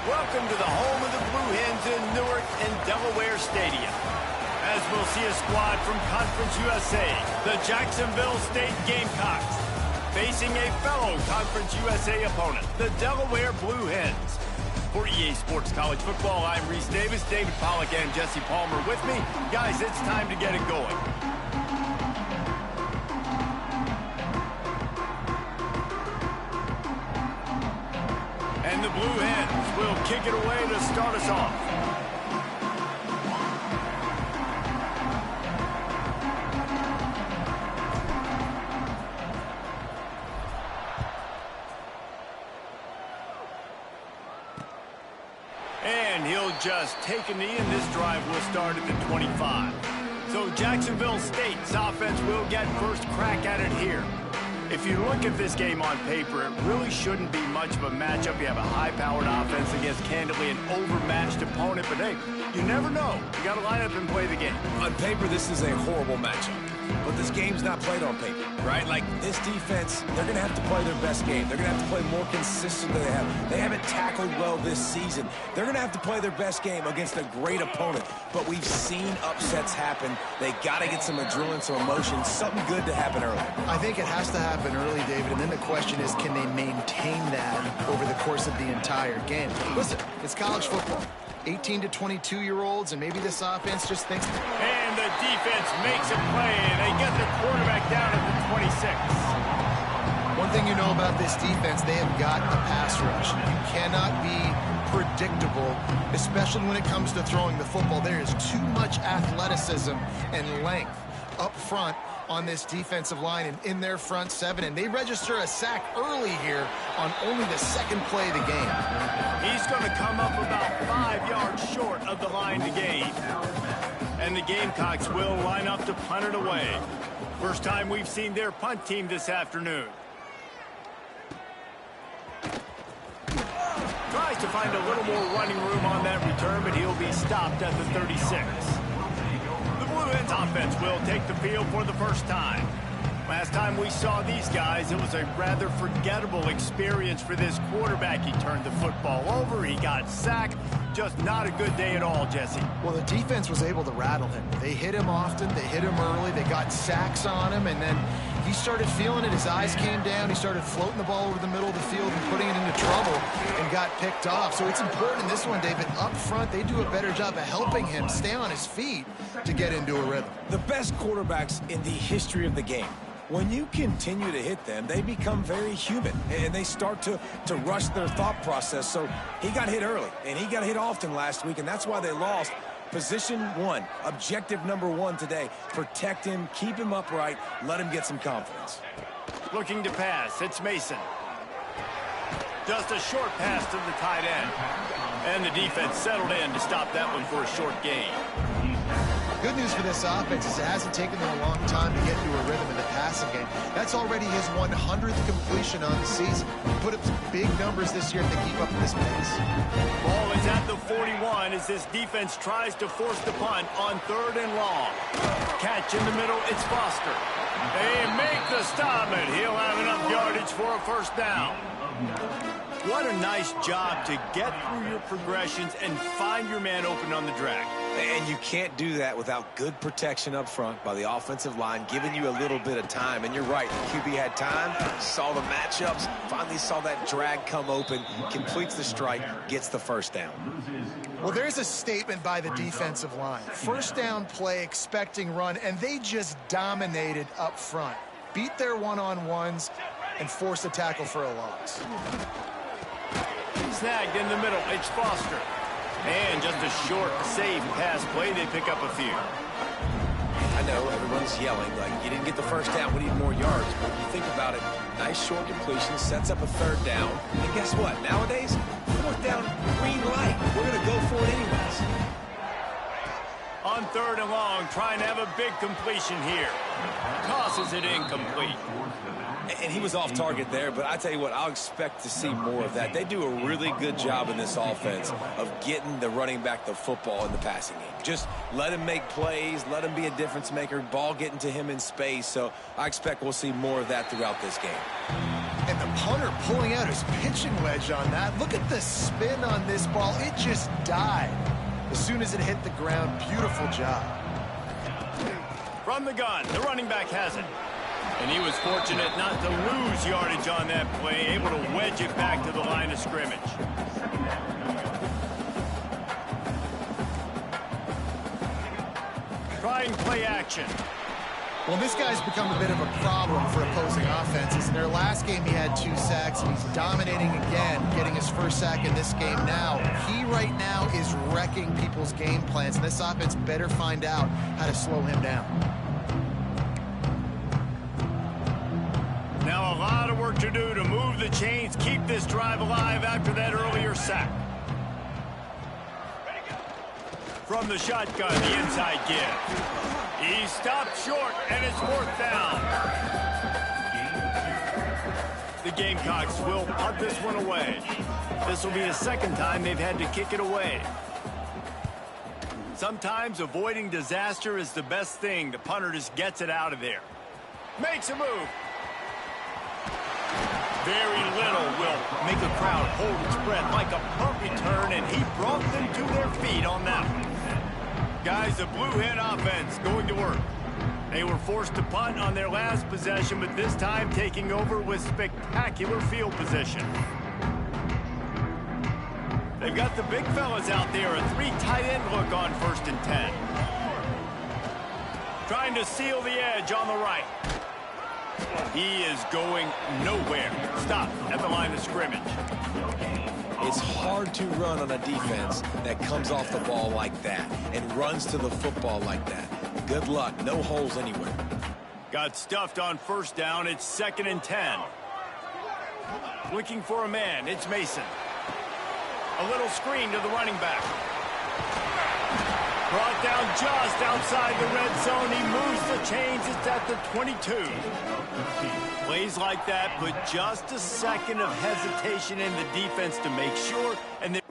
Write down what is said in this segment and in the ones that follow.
Welcome to the home of the Blue Hens in Newark and Delaware Stadium. As we'll see a squad from Conference USA, the Jacksonville State Gamecocks, facing a fellow Conference USA opponent, the Delaware Blue Hens. For EA Sports College Football, I'm Reese Davis, David Pollack, and Jesse Palmer with me. Guys, it's time to get it going. And the Blue Hens will kick it away to start us off. And he'll just take a knee, and this drive will start at the 25. So Jacksonville State's offense will get first crack at it here. If you look at this game on paper, it really shouldn't be much of a matchup. You have a high-powered offense against, candidly, an overmatched opponent. But, hey, you never know. You got to line up and play the game. On paper, this is a horrible matchup. But this game's not played on paper, right? Like, this defense, they're going to have to play their best game. They're going to have to play more consistent than they have. They haven't tackled well this season. They're going to have to play their best game against a great opponent. But we've seen upsets happen. They got to get some adrenaline, some emotion, something good to happen early. I think it has to happen early, David, and then the question is, can they maintain that over the course of the entire game? Listen, it's college football. 18 to 22-year-olds, and maybe this offense just thinks... And the defense makes a play, and they get the quarterback down at the 26. One thing you know about this defense, they have got a pass rush. You cannot be predictable, especially when it comes to throwing the football. There is too much athleticism and length up front on this defensive line and in their front seven, and they register a sack early here on only the second play of the game. He's going to come up about 5 yards short of the line to gain. And the Gamecocks will line up to punt it away. First time we've seen their punt team this afternoon. Tries to find a little more running room on that return, but he'll be stopped at the 36. Blue Hens offense will take the field for the first time. Last time we saw these guys, it was a rather forgettable experience for this quarterback. He turned the football over, he got sacked. Just not a good day at all, Jesse. Well, the defense was able to rattle him. They hit him often, they hit him early, they got sacks on him, and then he started feeling it. His eyes came down, he started floating the ball over the middle of the field and putting it into trouble and got picked off. So it's important in this one, David, up front, they do a better job of helping him stay on his feet to get into a rhythm. The best quarterbacks in the history of the game, when you continue to hit them, they become very human, and they start to rush their thought process. So he got hit early, and he got hit often last week, and that's why they lost. Position one, objective number one today, protect him, keep him upright, let him get some confidence. Looking to pass, it's Mason. Just a short pass to the tight end. And the defense settled in to stop that one for a short gain. Good news for this offense is it hasn't taken them a long time to get into a rhythm in the passing game. That's already his 100th completion on the season. He put up some big numbers this year if they keep up this pace. Ball is at the 41 as this defense tries to force the punt on 3rd and long. Catch in the middle, it's Foster. They make the stop, and he'll have enough yardage for a first down. What a nice job to get through your progressions and find your man open on the drag. And you can't do that without good protection up front by the offensive line, giving you a little bit of time. And you're right, the QB had time, saw the matchups, finally saw that drag come open, completes the strike, gets the first down. Well, there's a statement by the defensive line. First down play, expecting run, and they just dominated up front. Beat their one-on-ones and forced a tackle for a loss. Snagged in the middle, it's Foster. And just a short, safe pass play, they pick up a few. I know everyone's yelling, like, you didn't get the first down, we need more yards. But when you think about it, nice short completion, sets up a 3rd down. And guess what? Nowadays, 4th down, green light. We're going to go for it anyways. On 3rd and long, trying to have a big completion here. Tosses it incomplete. And he was off target there, but I tell you what, I'll expect to see more of that. They do a really good job in this offense of getting the running back the football in the passing game. Just let him make plays, let him be a difference maker, ball getting to him in space. So I expect we'll see more of that throughout this game. And the punter pulling out his pitching wedge on that. Look at the spin on this ball. It just died as soon as it hit the ground. Beautiful job. From the gun, the running back has it. And he was fortunate not to lose yardage on that play, able to wedge it back to the line of scrimmage. Trying play action. Well, this guy's become a bit of a problem for opposing offenses. In their last game, he had 2 sacks, and he's dominating again, getting his first sack in this game now. He right now is wrecking people's game plans, and this offense better find out how to slow him down. Now a lot of work to do to move the chains, keep this drive alive after that earlier sack. From the shotgun, the inside give. He stopped short, and it's 4th down. The Gamecocks will punt this one away. This will be the 2nd time they've had to kick it away. Sometimes avoiding disaster is the best thing. The punter just gets it out of there. Makes a move. Very little will make a crowd hold its breath like a punt return, and he brought them to their feet on that one. Guys, the Blue Hen offense going to work. They were forced to punt on their last possession, but this time taking over with spectacular field position. They've got the big fellas out there, a 3 tight end look on 1st and 10. Trying to seal the edge on the right. He is going nowhere. Stop at the line of scrimmage. It's hard to run on a defense that comes off the ball like that and runs to the football like that. Good luck. No holes anywhere. Got stuffed on 1st down. It's 2nd and 10. Looking for a man. It's Mason. A little screen to the running back. Brought down just outside the red zone. He moves the chains. It's at the 22. Plays like that put just a second of hesitation in the defense to make sure, and then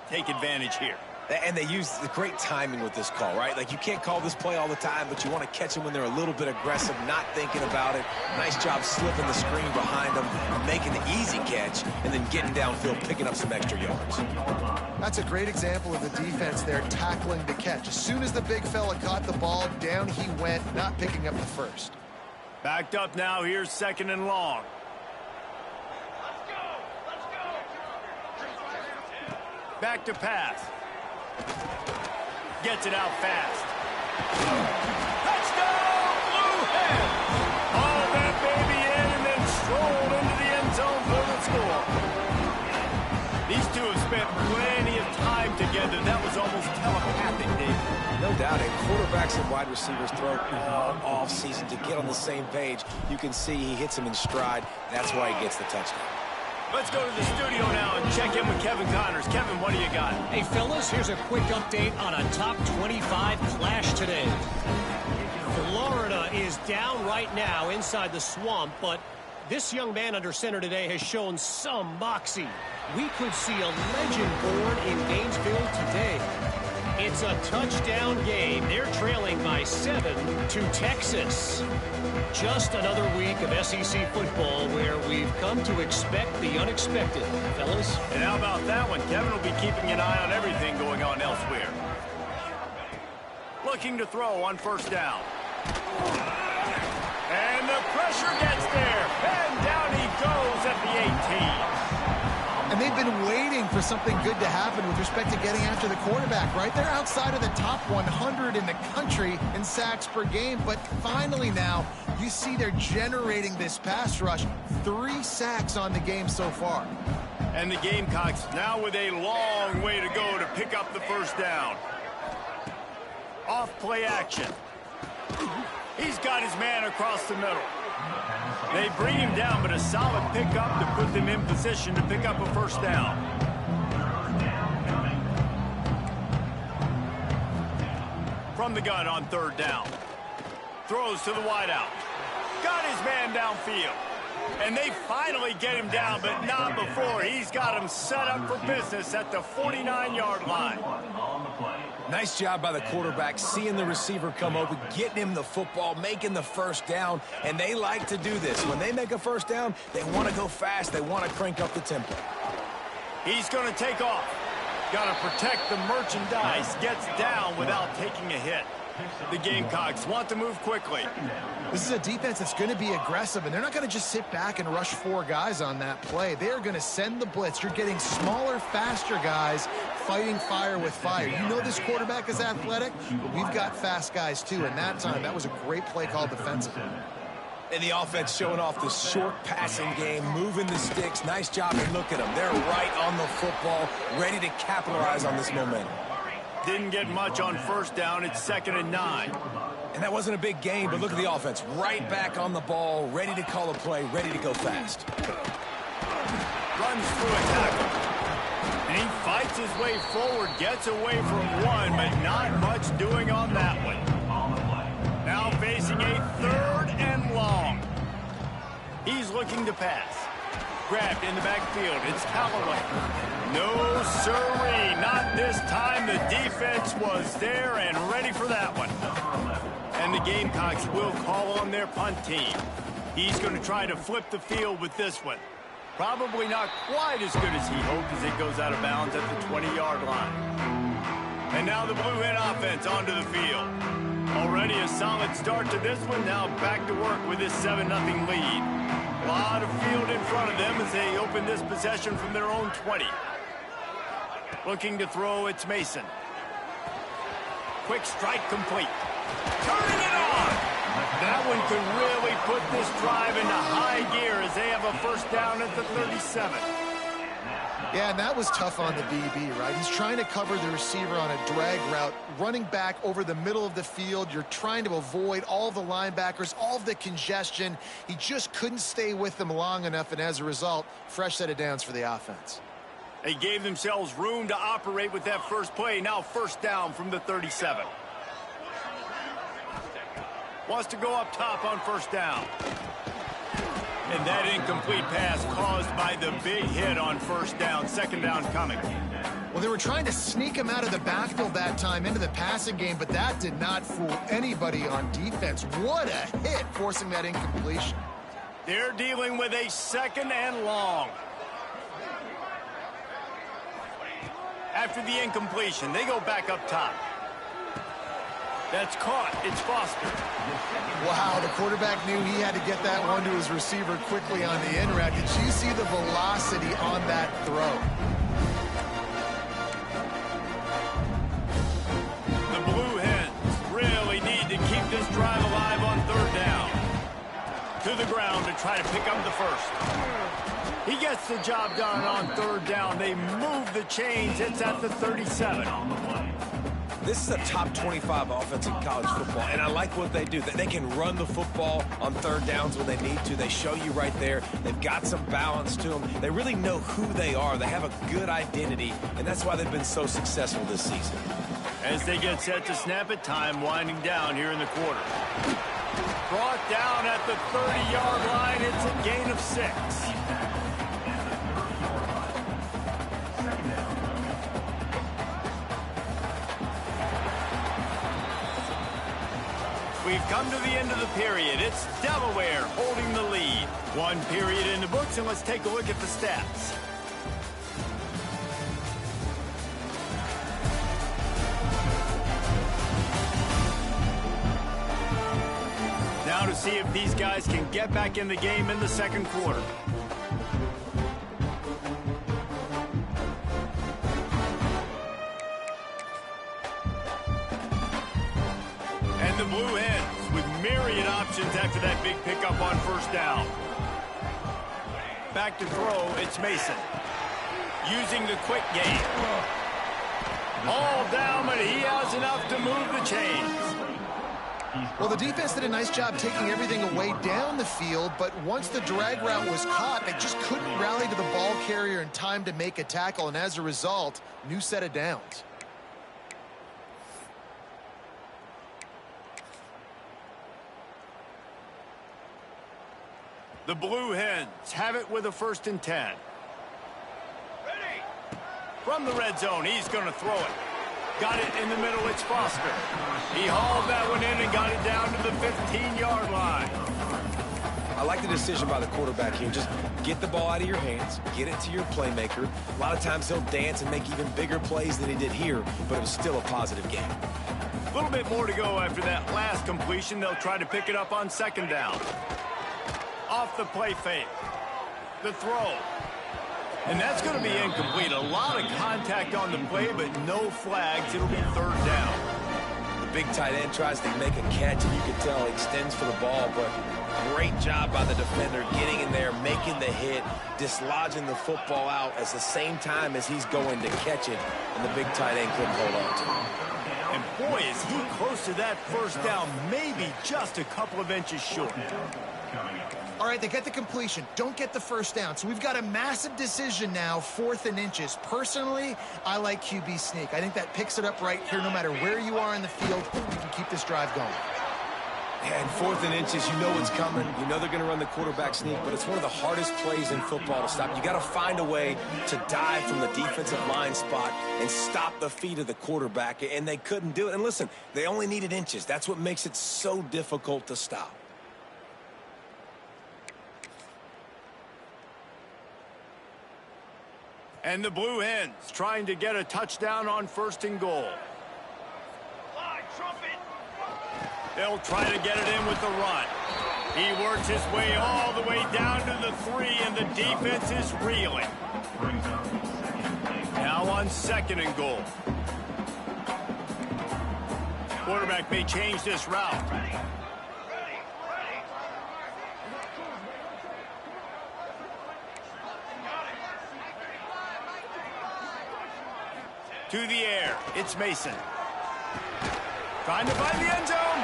take advantage here. And they use the great timing with this call, right? Like, you can't call this play all the time, but you want to catch them when they're a little bit aggressive, not thinking about it. Nice job slipping the screen behind them, making the easy catch, and then getting downfield, picking up some extra yards. That's a great example of the defense there tackling the catch. As soon as the big fella caught the ball, down he went, not picking up the first. Backed up now. Here's 2nd and long. Back to pass. Gets it out fast. Touchdown, Blue Hen! Haul that baby in and then strolled into the end zone for the score. These two have spent plenty of time together. That was almost telepathic, David. No doubt, and quarterbacks and wide receivers throw all off season to get on the same page. You can see he hits him in stride. That's why he gets the touchdown. Let's go to the studio now and check in with Kevin Connors. Kevin, what do you got? Hey, fellas, here's a quick update on a top 25 clash today. Florida is down right now inside the swamp, but this young man under center today has shown some moxie. We could see a legend born in Gainesville today. It's a touchdown game. They're trailing by 7 to Texas. Just another week of SEC football where we've come to expect the unexpected, fellas. And how about that one? Kevin will be keeping an eye on everything going on elsewhere. Looking to throw on 1st down. And the pressure gets there. And down he goes at the 18. And they've been waiting for something good to happen with respect to getting after the quarterback, right? They're outside of the top 100 in the country in sacks per game, but finally now you see they're generating this pass rush. 3 sacks on the game so far. And the Gamecocks now with a long way to go to pick up the 1st down. Off play action. He's got his man across the middle. They bring him down, but a solid pickup to put them in position to pick up a 1st down. From the gun on 3rd down. Throws to the wideout. Got his man downfield. And they finally get him down, but not before. He's got him set up for business at the 49-yard line. Nice job by the quarterback, seeing the receiver come open, getting him the football, making the first down, and they like to do this. When they make a first down, they want to go fast. They want to crank up the tempo. He's going to take off. Got to protect the merchandise. Gets down without taking a hit. The Gamecocks want to move quickly. This is a defense that's going to be aggressive, and they're not going to just sit back and rush 4 guys on that play. They are going to send the blitz. You're getting smaller, faster guys fighting fire with fire. You know this quarterback is athletic, but we've got fast guys too. And that time, that was a great play call defensively. And the offense showing off the short passing game, moving the sticks. Nice job, and look at them. They're right on the football, ready to capitalize on this momentum. Didn't get much on first down. It's 2nd and 9. And that wasn't a big gain, but look at the offense. Right back on the ball, ready to call a play, ready to go fast. Runs through a tackle. And he fights his way forward, gets away from one, but not much doing on that one. Now facing a 3rd and long. He's looking to pass. Grabbed in the backfield. It's Callaway. No, sirree. Not this time. The defense was there and ready for that one. And the Gamecocks will call on their punt team. He's going to try to flip the field with this one. Probably not quite as good as he hoped as it goes out of bounds at the 20-yard line. And now the Blue Hen offense onto the field. Already a solid start to this one. Now back to work with this 7-0 lead. A lot of field in front of them as they open this possession from their own 20. Looking to throw, it's Mason. Quick strike complete. Turning it on! That one could really put this drive into high gear as they have a first down at the 37. Yeah, and that was tough on the DB, right? He's trying to cover the receiver on a drag route, running back over the middle of the field. You're trying to avoid all the linebackers, all of the congestion. He just couldn't stay with them long enough, and as a result, fresh set of downs for the offense. They gave themselves room to operate with that first play. Now first down from the 37. Wants to go up top on first down. And that incomplete pass caused by the big hit on first down. 2nd down coming. Well, they were trying to sneak him out of the backfield that time into the passing game, but that did not fool anybody on defense. What a hit, forcing that incompletion. They're dealing with a 2nd and long. After the incompletion, they go back up top. That's caught. It's Foster. Wow, the quarterback knew he had to get that one to his receiver quickly on the in route. Did you see the velocity on that throw? The Blue Hens really need to keep this drive alive on 3rd down. To the ground to try to pick up the first. He gets the job done on 3rd down. They move the chains. It's at the 37. This is a top 25 offense in college football, and I like what they do. They can run the football on 3rd downs when they need to. They show you right there. They've got some balance to them. They really know who they are. They have a good identity, and that's why they've been so successful this season. As they get set to snap it, time winding down here in the quarter. Brought down at the 30-yard line. It's a gain of 6. We've come to the end of the period. It's Delaware holding the lead. 1 period in the books, and let's take a look at the stats. Now to see if these guys can get back in the game in the 2nd quarter. The Blue Hens with myriad options after that big pickup on first down. Back to throw, it's Mason. Using the quick game. All down, but he has enough to move the chains. Well, the defense did a nice job taking everything away down the field, but once the drag route was caught, they just couldn't rally to the ball carrier in time to make a tackle, and as a result, new set of downs. The Blue Hens have it with a 1st and 10. Ready. From the red zone, he's going to throw it. Got it in the middle, it's Foster. He hauled that one in and got it down to the 15-yard line. I like the decision by the quarterback here. Just get the ball out of your hands, get it to your playmaker. A lot of times he'll dance and make even bigger plays than he did here, but it was still a positive game. A little bit more to go after that last completion. They'll try to pick it up on 2nd down. Off the play fake. The throw. And that's going to be incomplete. A lot of contact on the play, but no flags. It'll be 3rd down. The big tight end tries to make a catch, and you can tell he extends for the ball, but great job by the defender getting in there, making the hit, dislodging the football out at the same time as he's going to catch it, and the big tight end couldn't hold on to it. And boy, is he close to that 1st down, maybe just a couple of inches short. All right, they get the completion. Don't get the 1st down. So we've got a massive decision now, 4th and inches. Personally, I like QB sneak. I think that picks it up right here. No matter where you are in the field, you can keep this drive going. And 4th and inches, you know what's coming. You know they're going to run the quarterback sneak, but it's one of the hardest plays in football to stop. You got to find a way to dive from the defensive line spot and stop the feet of the quarterback, and they couldn't do it. And listen, they only needed inches. That's what makes it so difficult to stop. And the Blue Hens trying to get a touchdown on 1st and goal. They'll try to get it in with the run. He works his way all the way down to the 3, and the defense is reeling. Now on 2nd and goal. Quarterback may change this route. To the air, it's Mason. Trying to find the end zone.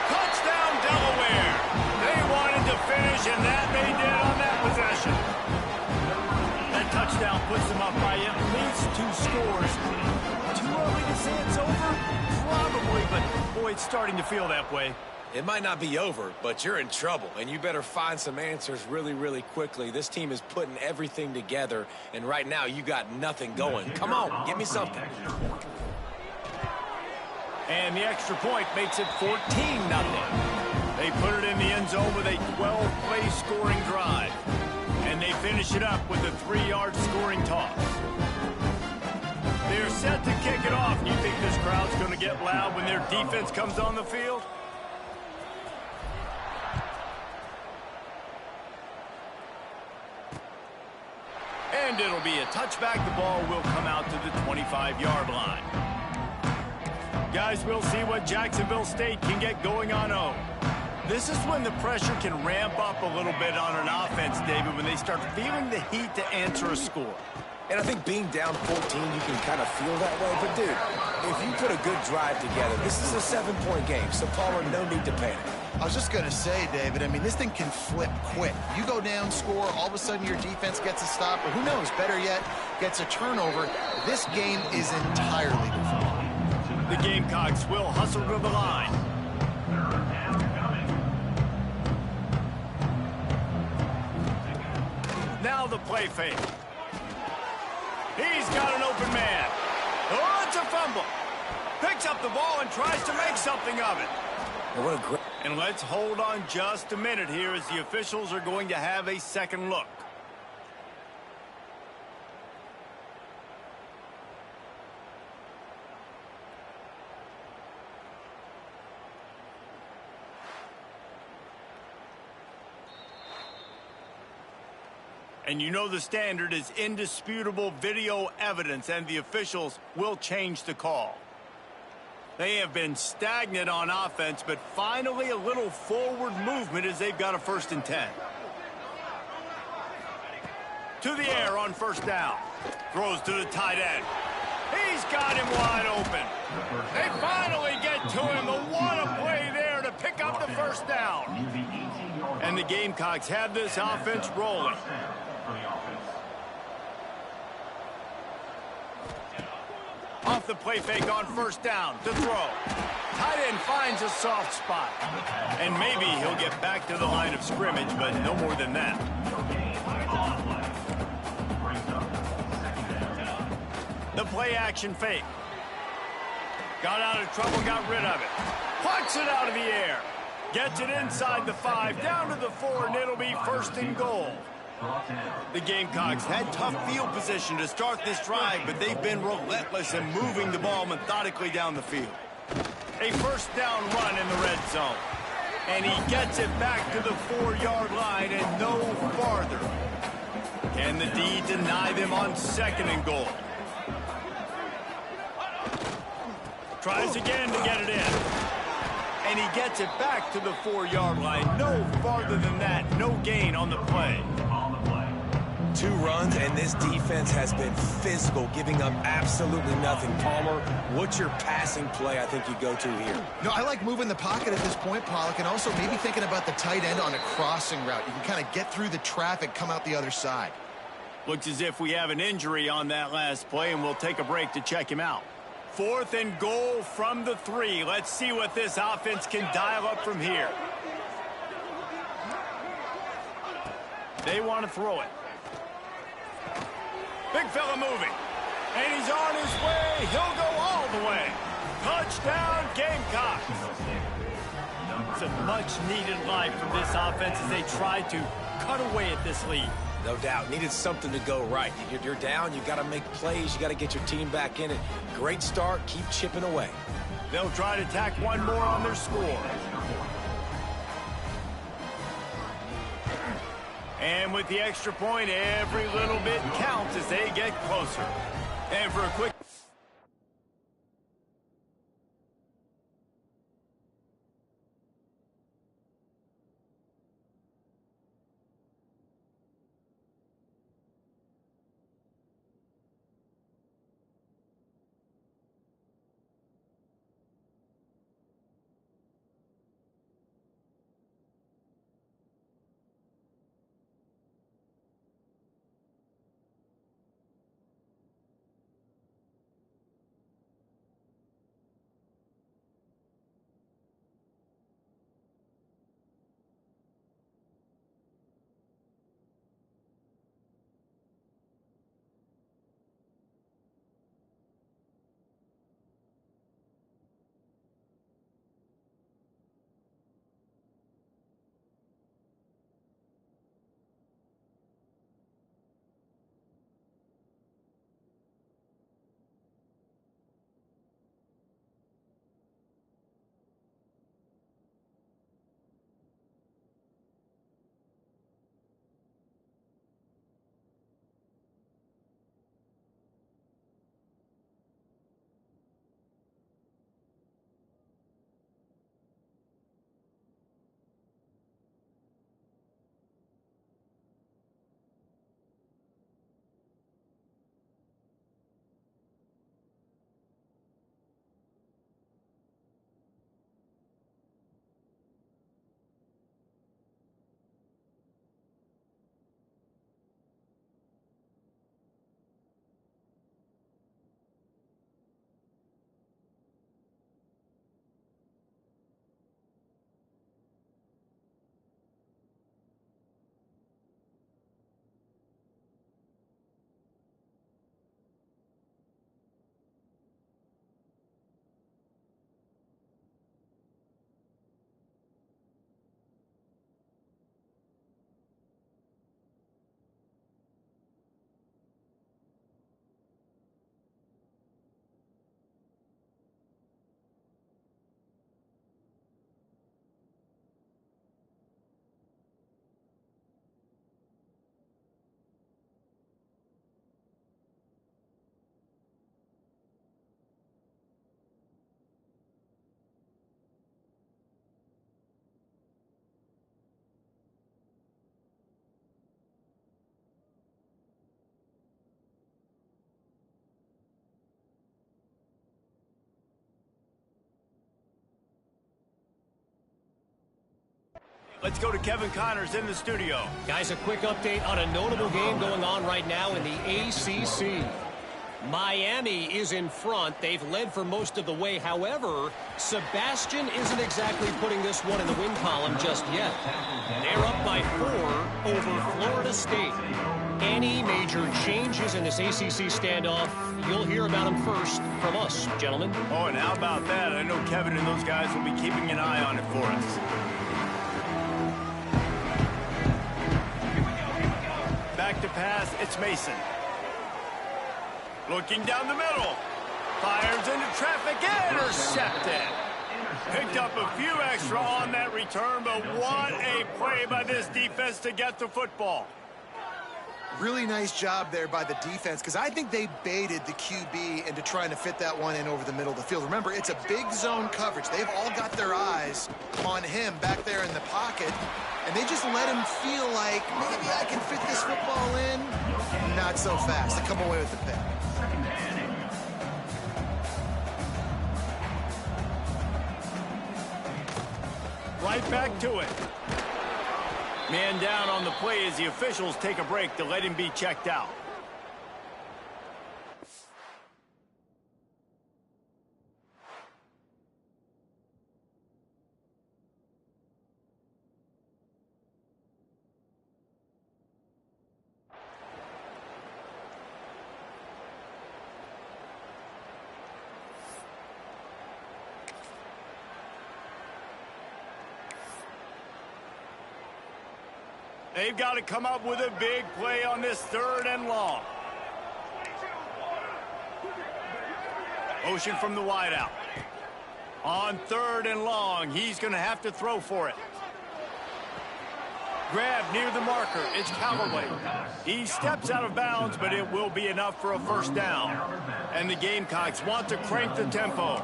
Touchdown, Delaware. They wanted to finish, and that they did on that possession. That touchdown puts them up by at least 2 scores. Too early to say it's over? Probably, but boy, it's starting to feel that way. It might not be over, but you're in trouble, and you better find some answers really, really quickly. This team is putting everything together, and right now you got nothing going. Come on, give me something. And the extra point makes it 14-0. They put it in the end zone with a 12-play scoring drive. And they finish it up with a 3-yard scoring toss. They're set to kick it off. You think this crowd's going to get loud when their defense comes on the field? And it'll be a touchback. The ball will come out to the 25-yard line. Guys, we'll see what Jacksonville State can get going on 0. This is when the pressure can ramp up a little bit on an offense, David, when they start feeling the heat to answer a score. And I think being down 14, you can kind of feel that way. But, dude, if you put a good drive together, this is a 7-point game, so, Palmer, no need to panic. I was just going to say, David, I mean, this thing can flip quick. You go down, score, all of a sudden your defense gets a stop, or who knows, better yet, gets a turnover. This game is entirely different. The Gamecocks will hustle to the line. Now the play fake. He's got an open man. Oh, it's a fumble. Picks up the ball and tries to make something of it. And let's hold on just a minute here as the officials are going to have a second look. And you know the standard is indisputable video evidence, and the officials will change the call. They have been stagnant on offense, but finally a little forward movement as they've got a 1st and 10. To the air on 1st down. Throws to the tight end. He's got him wide open. They finally get to him. What a play there to pick up the 1st down. And the Gamecocks have this offense rolling. Off the play fake on 1st down to throw. Tight end finds a soft spot. And maybe he'll get back to the line of scrimmage, but no more than that. The play action fake. Got out of trouble, got rid of it. Plucks it out of the air. Gets it inside the 5, down to the 4, and it'll be 1st and goal. The Gamecocks had tough field position to start this drive, but they've been relentless in moving the ball methodically down the field. A 1st down run in the red zone. And he gets it back to the 4-yard line and no farther. Can the D deny them on 2nd and goal? Tries again to get it in. And he gets it back to the 4-yard line. No farther than that. No gain on the play. 2 runs, and this defense has been physical, giving up absolutely nothing. Palmer, what's your passing play I think you go to here? No, I like moving the pocket at this point, Pollock, and also maybe thinking about the tight end on a crossing route. You can kind of get through the traffic, come out the other side. Looks as if we have an injury on that last play, and we'll take a break to check him out. 4th and goal from the 3. Let's see what this offense can dial up from here. They want to throw it. Big fella moving. And he's on his way. He'll go all the way. Touchdown, Gamecocks. It's a much-needed life from this offense as they try to cut away at this lead. No doubt. Needed something to go right. You're down. You got to make plays. You got to get your team back in it. Great start. Keep chipping away. They'll try to tack one more on their score. And with the extra point, every little bit counts as they get closer. And for a quick... Let's go to Kevin Connors in the studio. Guys, a quick update on a notable game going on right now in the ACC. Miami is in front. They've led for most of the way. However, Sebastian isn't exactly putting this one in the win column just yet. They're up by 4 over Florida State. Any major changes in this ACC standoff, you'll hear about them first from us, gentlemen. Oh, and how about that? I know Kevin and those guys will be keeping an eye on it for us. Back to pass, it's Mason. Looking down the middle. Fires into traffic, intercepted. Picked up a few extra on that return, but what a play by this defense to get the football. Really nice job there by the defense, because I think they baited the QB into trying to fit that one in over the middle of the field. Remember, it's a big zone coverage. They've all got their eyes on him back there in the pocket, and they just let him feel like, maybe I can fit this football in. Not so fast. They come away with the pick. Right back to it. Man down on the play as the officials take a break to let him be checked out. They've got to come up with a big play on this 3rd and long. Motion from the wideout. On 3rd and long, he's going to have to throw for it. Grab near the marker. It's Callaway. He steps out of bounds, but it will be enough for a first down. And the Gamecocks want to crank the tempo.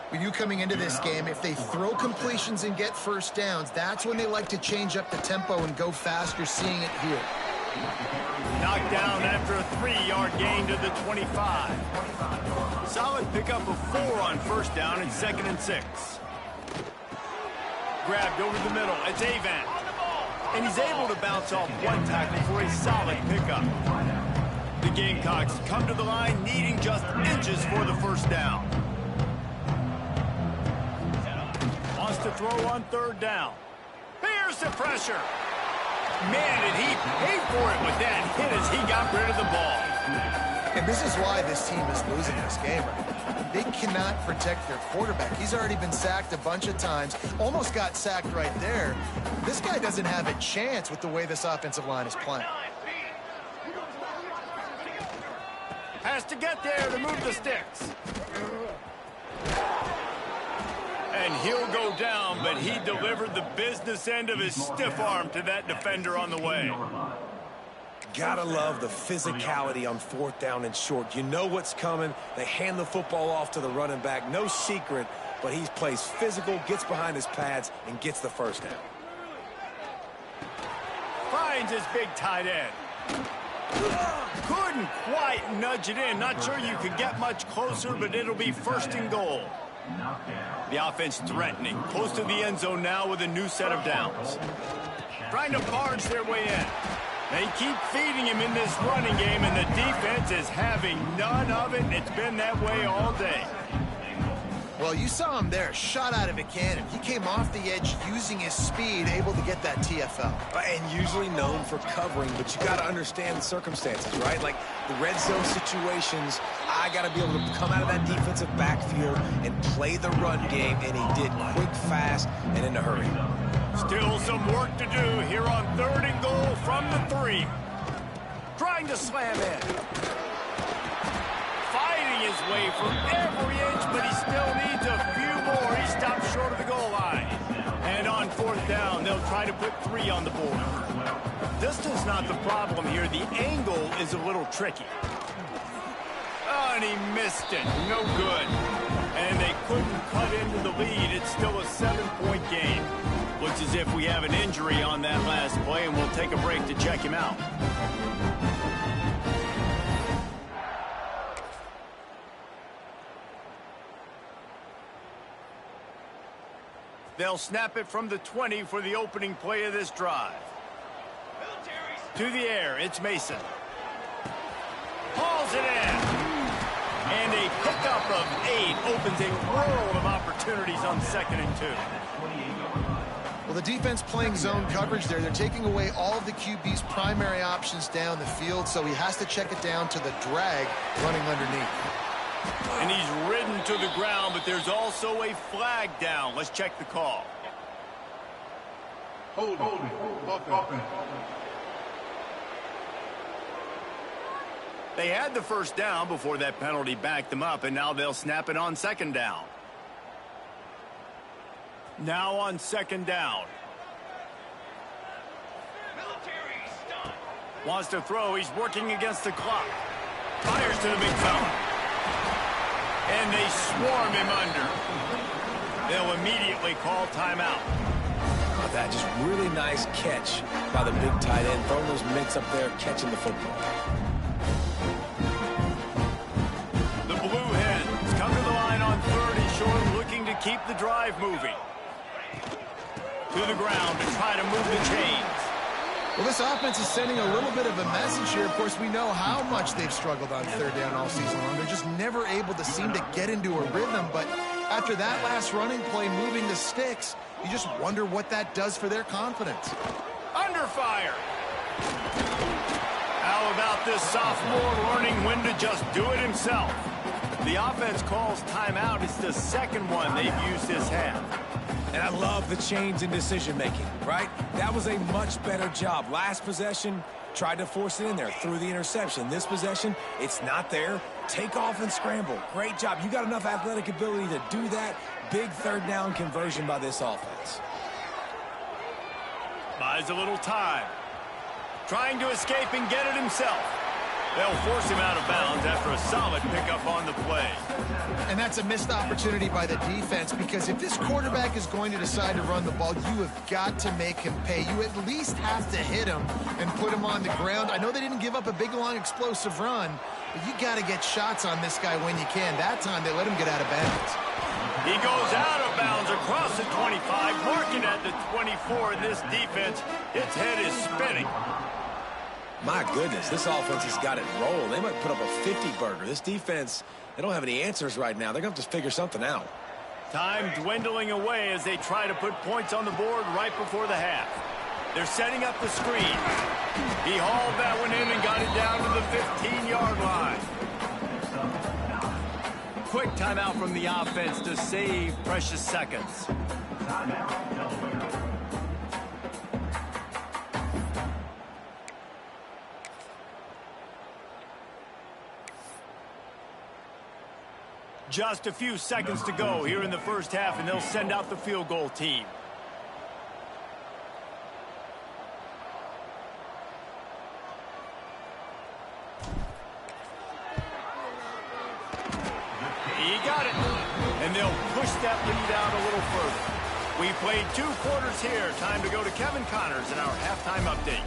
When you coming into this game, if they throw completions and get first downs, that's when they like to change up the tempo and go fast. You're seeing it here. Knocked down after a 3-yard gain to the 25. Solid pickup of 4 on first down and 2nd and 6. Grabbed over the middle. It's Avant. And he's able to bounce off one tackle for a solid pickup. The Gamecocks come to the line needing just inches for the first down. Wants to throw on 3rd down. Here's the pressure. Man, did he pay for it with that hit as he got rid of the ball. And this is why this team is losing this game right now. They cannot protect their quarterback. He's already been sacked a bunch of times. Almost got sacked right there. This guy doesn't have a chance with the way this offensive line is playing. Has to get there to move the sticks. And he'll go down, but he delivered the business end of his stiff arm to that defender on the way. Gotta love the physicality on 4th down and short. You know what's coming. They hand the football off to the running back. No secret, but he plays physical, gets behind his pads, and gets the first down. Finds his big tight end. Couldn't quite nudge it in. Not sure you could get much closer, but it'll be 1st and goal. The offense threatening. Close to the end zone now with a new set of downs. Trying to barge their way in. They keep feeding him in this running game, and the defense is having none of it, and it's been that way all day. Well, you saw him there, shot out of a cannon. He came off the edge using his speed, able to get that TFL. And usually known for covering, but you got to understand the circumstances, right? Like the red zone situations, I got to be able to come out of that defensive backfield and play the run game, and he did quick, fast, and in a hurry. Still some work to do here on 3rd and goal from the 3. Trying to slam in. Fighting his way for every inch, but he still needs a few more. He stops short of the goal line. And on 4th down, they'll try to put 3 on the board. Distance not the problem here. The angle is a little tricky. Oh, and he missed it. No good. And they couldn't cut into the lead. It's still a 7-point game. Looks as if we have an injury on that last play, and we'll take a break to check him out. They'll snap it from the 20 for the opening play of this drive. To the air, it's Mason. Hauls it in. And a pickup of 8 opens a world of opportunities on 2nd and 2. Well, the defense playing zone coverage there. They're taking away all of the QB's primary options down the field, so he has to check it down to the drag running underneath. And he's ridden to the ground, but there's also a flag down. Let's check the call. Hold it. They had the first down before that penalty backed them up, and now they'll snap it on 2nd down. Now on 2nd down. Wants to throw. He's working against the clock. Fires to the big fella. And they swarm him under. They'll immediately call timeout. That just really nice catch by the big tight end, throwing those mitts up there, catching the football. The Blue Hens come to the line on 3rd and short, looking to keep the drive moving. To the ground to try to move the chains. Well, this offense is sending a little bit of a message here. Of course, we know how much they've struggled on 3rd down all season long. They're just never able to seem to get into a rhythm. But after that last running play, moving the sticks, you just wonder what that does for their confidence. Under fire. How about this sophomore learning when to just do it himself? The offense calls timeout. It's the 2nd one they've used this half. And I love the change in decision-making, right? That was a much better job. Last possession, tried to force it in there, threw the interception. This possession, it's not there. Take off and scramble. Great job. You got enough athletic ability to do that. Big 3rd down conversion by this offense. Buys a little time. Trying to escape and get it himself. They'll force him out of bounds after a solid pickup on the play. And that's a missed opportunity by the defense, because if this quarterback is going to decide to run the ball, you have got to make him pay. You at least have to hit him and put him on the ground. I know they didn't give up a big, long, explosive run, but you got to get shots on this guy when you can. That time, they let him get out of bounds. He goes out of bounds across the 25, marking at the 24, and this defense, its head is spinning. My goodness, this offense has got it rolled. They might put up a 50-burger. This defense, they don't have any answers right now. They're going to have to figure something out. Time dwindling away as they try to put points on the board right before the half. They're setting up the screen. He hauled that one in and got it down to the 15-yard line. Quick timeout from the offense to save precious seconds. Just a few seconds to go here in the first half, and they'll send out the field goal team. He got it. And they'll push that lead out a little further. We played 2 quarters here. Time to go to Kevin Connors in our halftime update.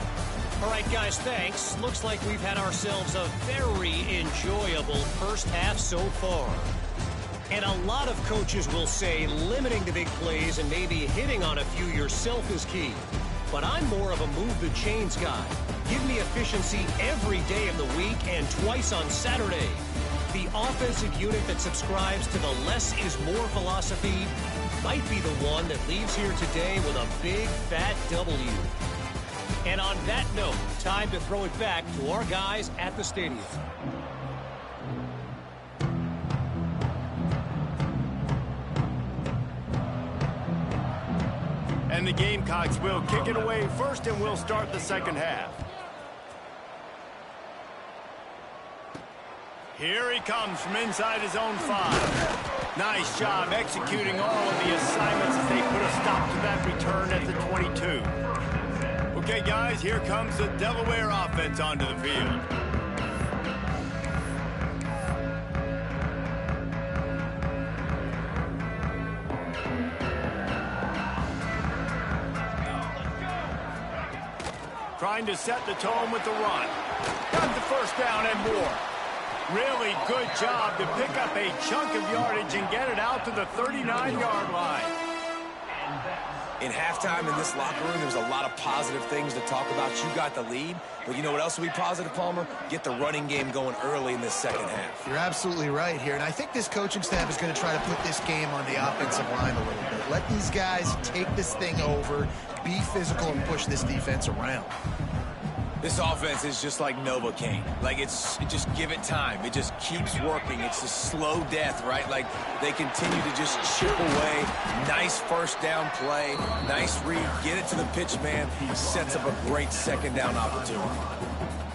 All right, guys, thanks. Looks like we've had ourselves a very enjoyable first half so far. And a lot of coaches will say limiting the big plays and maybe hitting on a few yourself is key. But I'm more of a move the chains guy. Give me efficiency every day of the week and twice on Saturday. The offensive unit that subscribes to the less is more philosophy might be the one that leaves here today with a big fat W. And on that note, time to throw it back to our guys at the stadium. And the Gamecocks will kick it away first, and we'll start the second half. Here he comes from inside his own 5. Nice job executing all of the assignments as they put a stop to that return at the 22. Okay, guys, here comes the Delaware offense onto the field. Trying to set the tone with the run. Got the first down and more. Really good job to pick up a chunk of yardage and get it out to the 39-yard line. In halftime in this locker room, there's a lot of positive things to talk about. You got the lead, but you know what else will be positive, Palmer? Get the running game going early in this second half. You're absolutely right here, and I think this coaching staff is going to try to put this game on the offensive line a little bit. Let these guys take this thing over, be physical, and push this defense around. This offense is just like Novocaine. Like, just give it time. It just keeps working. It's a slow death, right? Like, they continue to just chip away. Nice first down play. Nice read. Get it to the pitch man. He sets up a great second down opportunity.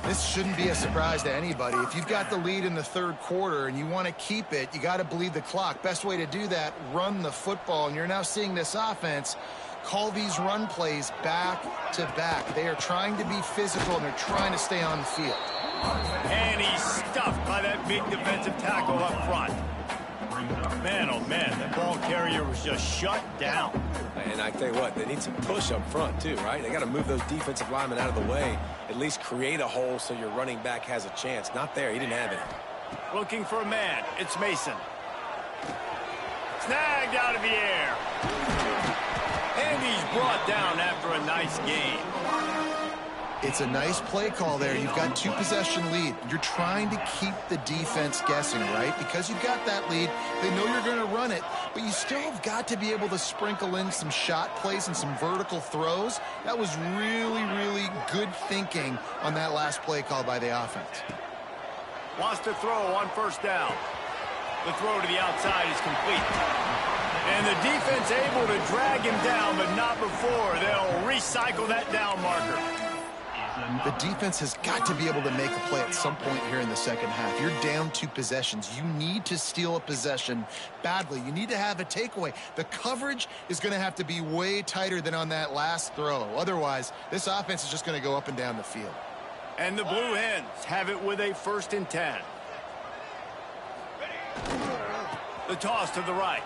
This shouldn't be a surprise to anybody. If you've got the lead in the third quarter and you want to keep it, you got to bleed the clock. Best way to do that, run the football. And you're now seeing this offense call these run plays back to back. They are trying to be physical, and they're trying to stay on the field. And he's stuffed by that big defensive tackle up front. Man, oh man, the ball carrier was just shut down. And I tell you what, they need some push up front too, right? They got to move those defensive linemen out of the way, at least create a hole so your running back has a chance. Not there. He didn't have it. Looking for a man. It's Mason. Snagged out of the air. And he's brought down after a nice game. It's a nice play call there. You've got 2-possession lead. You're trying to keep the defense guessing, right? Because you've got that lead, they know you're going to run it, but you still have got to be able to sprinkle in some shot plays and some vertical throws. That was really, really good thinking on that last play call by the offense. Wants to throw on first down. The throw to the outside is complete. And the defense able to drag him down, but not before they'll recycle that down marker. The defense has got to be able to make a play at some point here in the second half. You're down 2 possessions. You need to steal a possession badly. You need to have a takeaway. The coverage is going to have to be way tighter than on that last throw. Otherwise, this offense is just going to go up and down the field. And the Blue Hens have it with a 1st and 10. The toss to the right.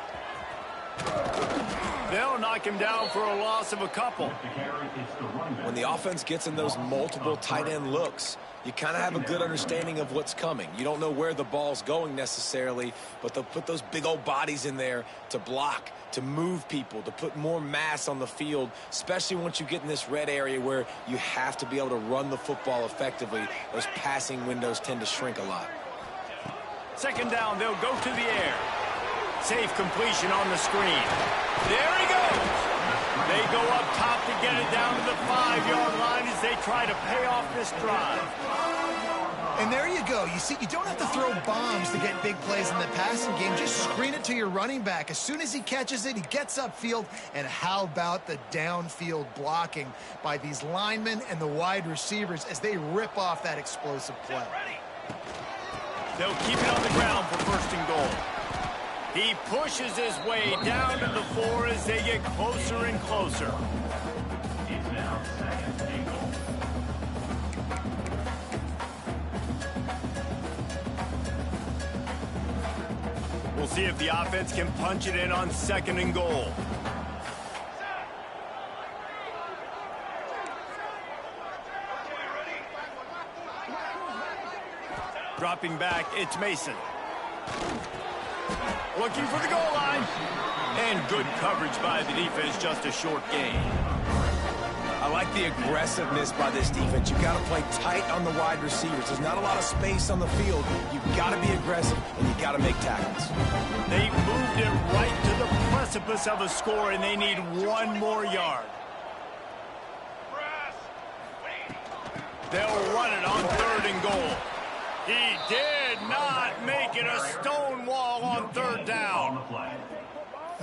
They'll knock him down for a loss of a couple. When the offense gets in those multiple tight end looks, you kind of have a good understanding of what's coming. You don't know where the ball's going necessarily, but they'll put those big old bodies in there to block, to move people, to put more mass on the field, especially once you get in this red area where you have to be able to run the football effectively. Those passing windows tend to shrink a lot. Second down, they'll go to the air. Safe completion on the screen. There he goes. They go up top to get it down to the 5-yard line as they try to pay off this drive. And there you go. You see, you don't have to throw bombs to get big plays in the passing game. Just screen it to your running back. As soon as he catches it, he gets upfield. And how about the downfield blocking by these linemen and the wide receivers as they rip off that explosive play? They'll keep it on the ground for 1st and goal. He pushes his way down to the 4 as they get closer and closer. We'll see if the offense can punch it in on 2nd and goal. Dropping back, it's Mason. Looking for the goal line. And good coverage by the defense, just a short gain. I like the aggressiveness by this defense. You got to play tight on the wide receivers. There's not a lot of space on the field. You got to be aggressive, and you got to make tackles. They moved it right to the precipice of a score, and they need 1 more yard. They'll run it on 3rd and goal. He did not make it a stone wall on 3rd down.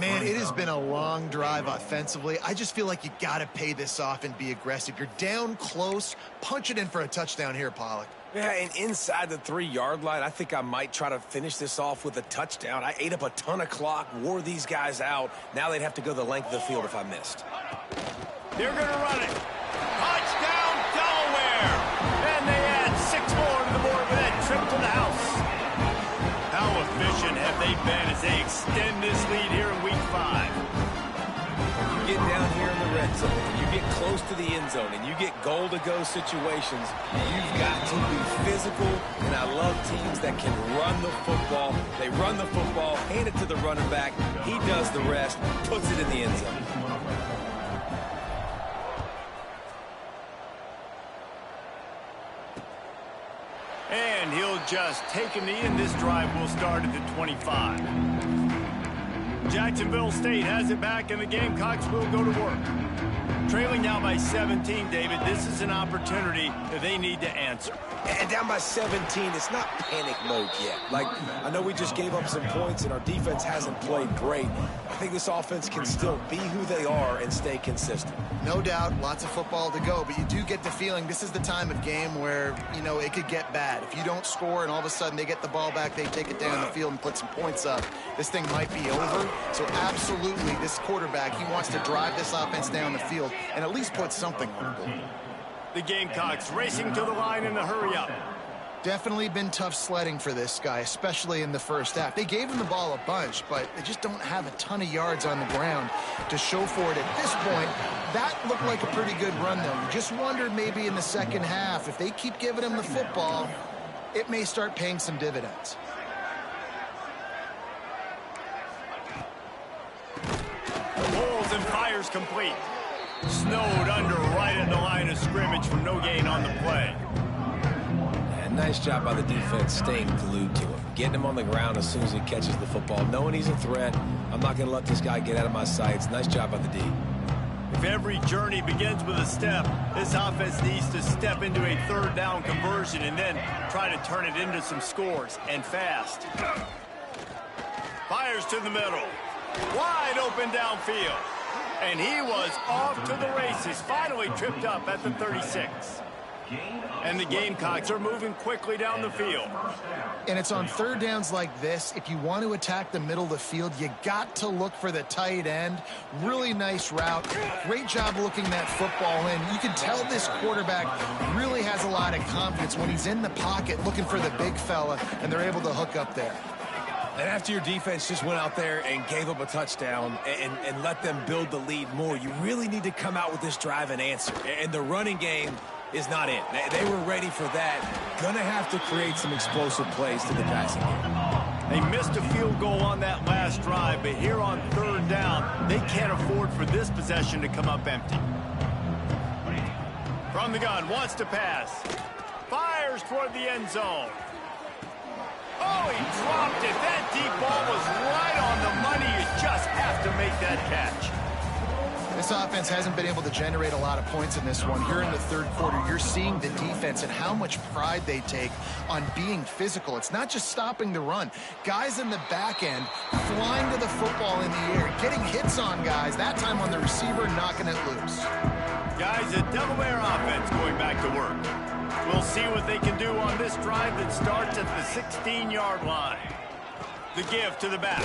Man, it has been a long drive offensively. I just feel like you got to pay this off and be aggressive. You're down close. Punch it in for a touchdown here, Pollock. Yeah, and inside the 3-yard line, I think I might try to finish this off with a touchdown. I ate up a ton of clock, wore these guys out. Now they'd have to go the length of the field if I missed. They're going to run it. Touchdown, Delaware. And they add 6 more to the board with that trip to the house. How efficient have they been as they extend this lead here in Week 5? You get down here in the red zone, and you get close to the end zone, and you get goal-to-go situations, you've got to be physical, and I love teams that can run the football. They run the football, hand it to the running back, he does the rest, puts it in the end zone. And he'll just take a knee, and this drive will start at the 25. Jacksonville State has it back, and the Gamecocks will go to work. Trailing now by 17, David. This is an opportunity that they need to answer. And down by 17, it's not panic mode yet. Like, I know we just gave up some points and our defense hasn't played great. I think this offense can still be who they are and stay consistent. No doubt, lots of football to go, but you do get the feeling this is the time of game where, you know, it could get bad. If you don't score and all of a sudden they get the ball back, they take it down the field and put some points up, this thing might be over. So absolutely, this quarterback, he wants to drive this offense down the field and at least put something on the board. The Gamecocks racing to the line in the hurry-up. Definitely been tough sledding for this guy, especially in the first half. They gave him the ball a bunch, but they just don't have a ton of yards on the ground to show for it at this point. That looked like a pretty good run, though. You just wondered maybe in the second half, if they keep giving him the football, it may start paying some dividends. Pulls and fires complete. Snowed under right at the line of scrimmage for no gain on the play. And nice job by the defense staying glued to him. Getting him on the ground as soon as he catches the football. Knowing he's a threat, I'm not going to let this guy get out of my sights. Nice job by the D. If every journey begins with a step, this offense needs to step into a third down conversion and then try to turn it into some scores, and fast. Fires to the middle. Wide open downfield. And he was off to the races, finally tripped up at the 36. And the Gamecocks are moving quickly down the field. And it's on third downs like this, if you want to attack the middle of the field, you got to look for the tight end. Really nice route. Great job looking that football in. You can tell this quarterback really has a lot of confidence when he's in the pocket looking for the big fella, and they're able to hook up there. And after your defense just went out there and gave up a touchdown and let them build the lead more, you really need to come out with this drive and answer. And the running game is not it. They were ready for that. Gonna have to create some explosive plays to the passing game. They missed a field goal on that last drive, but here on third down, they can't afford for this possession to come up empty. From the gun, wants to pass. Fires toward the end zone. Oh, he dropped it. That deep ball was right on the money. You just have to make that catch. This offense hasn't been able to generate a lot of points in this one. Here in the third quarter, you're seeing the defense and how much pride they take on being physical. It's not just stopping the run. Guys in the back end flying to the football in the air, getting hits on guys, that time on the receiver, knocking it loose. Guys, a Delaware offense going back to work. We'll see what they can do on this drive that starts at the 16-yard line. The give to the back.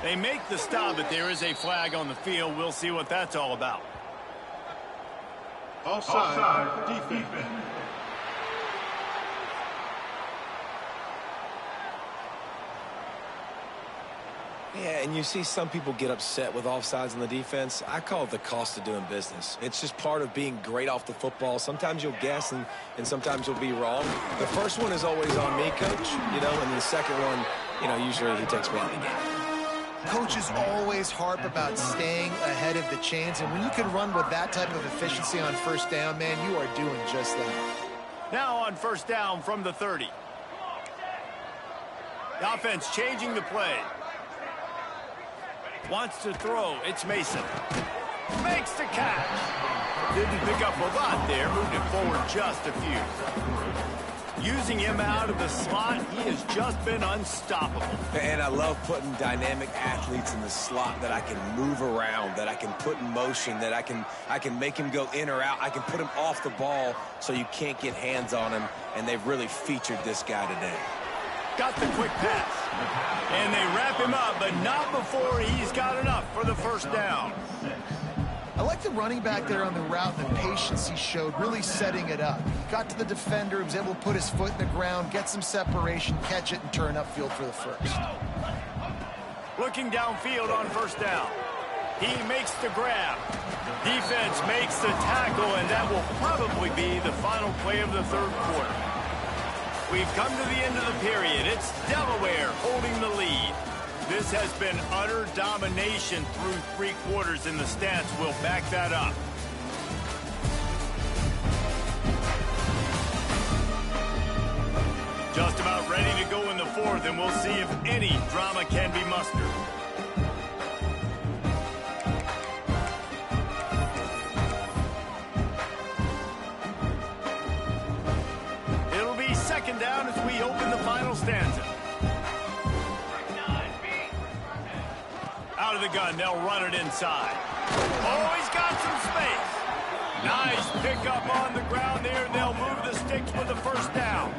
They make the stop, but there is a flag on the field. We'll see what that's all about. Offside, defense. Yeah, and you see some people get upset with offsides in the defense. I call it the cost of doing business. It's just part of being great off the football. Sometimes you'll guess and sometimes you'll be wrong. The first one is always on me, Coach, you know, and the second one, you know, usually he takes me out of the game. Coaches always harp about staying ahead of the chains, and when you can run with that type of efficiency on first down, man, you are doing just that. Now on first down from the 30. The offense changing the play. Wants to throw. It's Mason. Makes the catch. Didn't pick up a lot there. Moved it forward just a few. Using him out of the slot, he has just been unstoppable. And I love putting dynamic athletes in the slot that I can move around, that I can put in motion, that I can make him go in or out. I can put him off the ball so you can't get hands on him, and they've really featured this guy today. Got the quick pass. And they wrap him up, but not before he's got enough for the first down. I like the running back there on the route and the patience he showed, really setting it up. He got to the defender, he was able to put his foot in the ground, get some separation, catch it, and turn upfield for the first. Looking downfield on first down. He makes the grab. Defense makes the tackle, and that will probably be the final play of the third quarter. We've come to the end of the period. It's Delaware holding the lead. This has been utter domination through three quarters, and the stats will back that up. and we'll see if any drama can be mustered. It'll be second down as we open the final stanza. Out of the gun, they'll run it inside. Oh, he's got some space. Nice pickup on the ground there, and they'll move the sticks with the first down.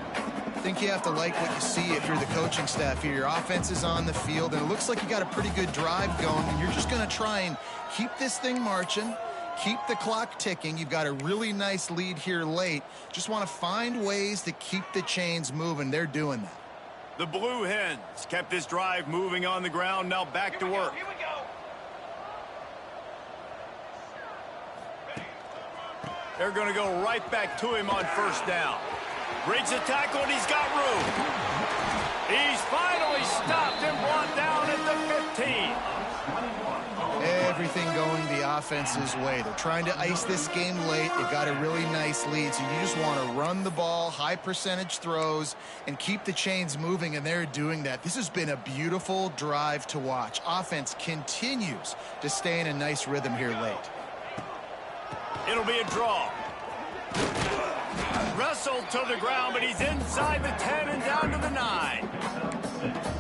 I think you have to like what you see if you're the coaching staff here. Your offense is on the field, and it looks like you got a pretty good drive going, and you're just going to try and keep this thing marching, keep the clock ticking. You've got a really nice lead here late. Just want to find ways to keep the chains moving. They're doing that. The Blue Hens kept this drive moving on the ground. Now back to work. Here we go. They're going to go right back to him on first down. Breaks a tackle, and he's got room. He's finally stopped and brought down at the 15. Everything going the offense's way. They're trying to ice this game late. They got a really nice lead, so you just want to run the ball, high percentage throws, and keep the chains moving, and they're doing that. This has been a beautiful drive to watch. Offense continues to stay in a nice rhythm here late. It'll be a draw. Wrestled to the ground, but he's inside the 10 and down to the 9.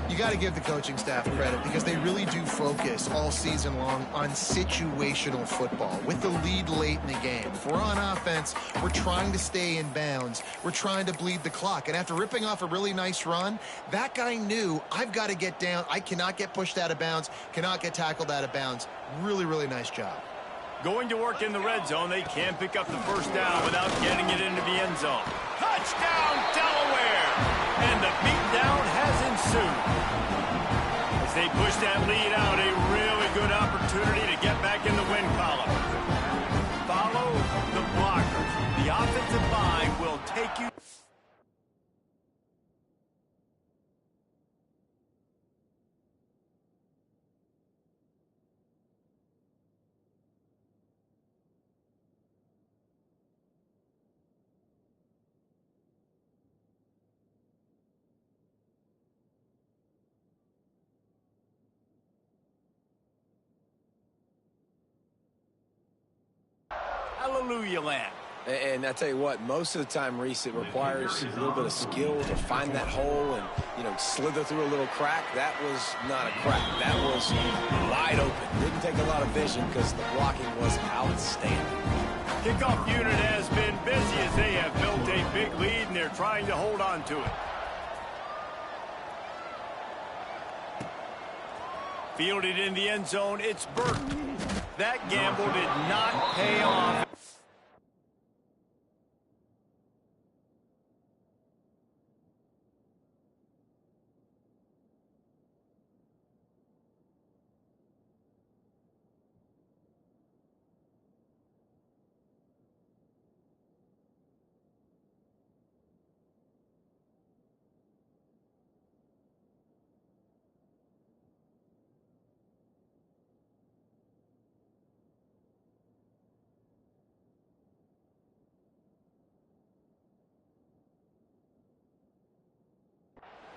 You got to give the coaching staff credit because they really do focus all season long on situational football. With the lead late in the game, if we're on offense, we're trying to stay in bounds. We're trying to bleed the clock. And after ripping off a really nice run, that guy knew, I've got to get down. I cannot get pushed out of bounds, cannot get tackled out of bounds. Really, really nice job. Going to work in the red zone. They can't pick up the first down without getting it into the end zone. Touchdown, Delaware! And the beatdown has ensued. As they push that lead out, a really good opportunity to get back in the win column. Follow the blockers. The offensive line will take you. Hallelujah land. And I tell you what, most of the time, Reese, it requires a little bit of skill to find that hole and, slither through a little crack. That was not a crack. That was wide open. Didn't take a lot of vision because the blocking was outstanding. Kickoff unit has been busy as they have built a big lead, and they're trying to hold on to it. Fielded in the end zone, it's Burton. That gamble did not pay off.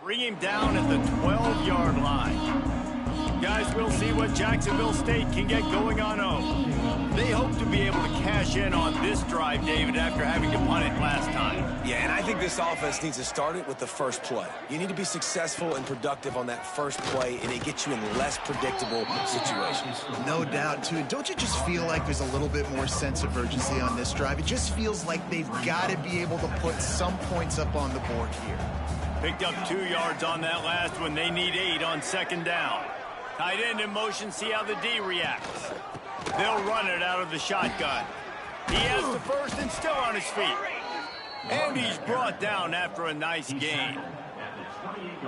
Bring him down at the 12-yard line. Guys, we'll see what Jacksonville State can get going on home. They hope to be able to cash in on this drive, David, after having to punt it last time. Yeah, and I think this offense needs to start it with the first play. You need to be successful and productive on that first play, and it gets you in less predictable situations. No doubt, too. Don't you just feel like there's a little bit more sense of urgency on this drive? It just feels like they've got to be able to put some points up on the board here. Picked up 2 yards on that last one. They need 8 on second down. Tight end in motion, see how the D reacts. They'll run it out of the shotgun. He has the first and still on his feet. And he's brought down after a nice gain.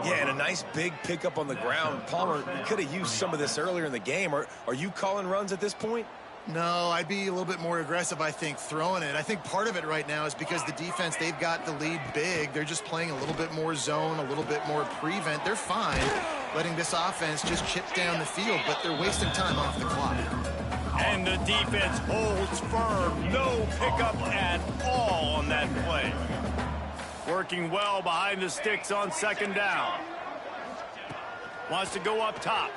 Yeah, and a nice big pickup on the ground. Palmer, you could have used some of this earlier in the game. Are you calling runs at this point? No, I'd be a little bit more aggressive, I think, throwing it. I think part of it right now is because the defense, they've got the lead big. They're just playing a little bit more zone, a little bit more prevent. They're fine letting this offense just chip down the field, but they're wasting time off the clock. And the defense holds firm. No pickup at all on that play. Working well behind the sticks on second down. Wants to go up top.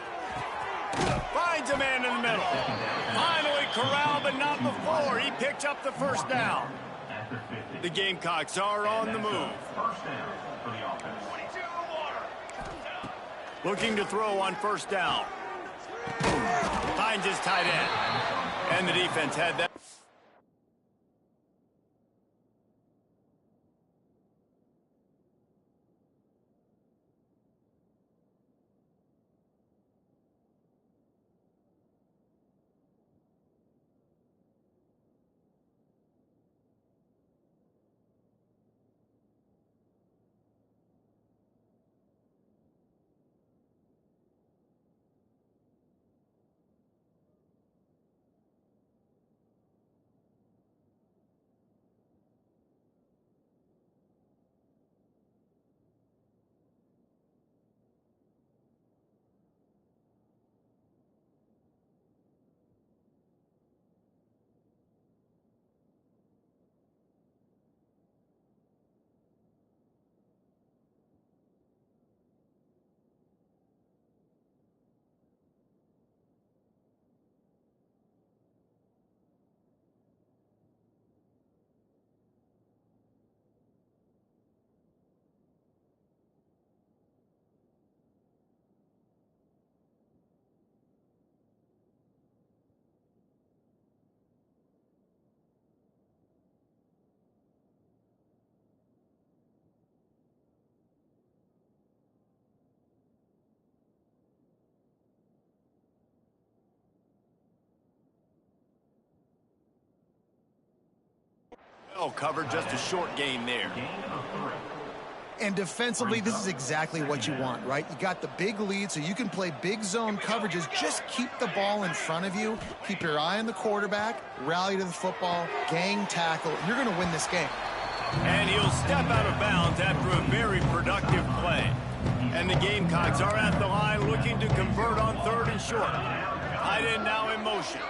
Finds a man in the middle. Finally corralled, but not before. He picks up the first down. The Gamecocks are on the move. Looking to throw on first down. Finds his tight end. And the defense had that. Oh, covered just a short gain there. And defensively, this is exactly what you want, right? You got the big lead, so you can play big zone coverages. Just keep the ball in front of you. Keep your eye on the quarterback. Rally to the football. Gang tackle. You're going to win this game. And he'll step out of bounds after a very productive play. And the Gamecocks are at the line looking to convert on 3rd and short. Tight end now in motion.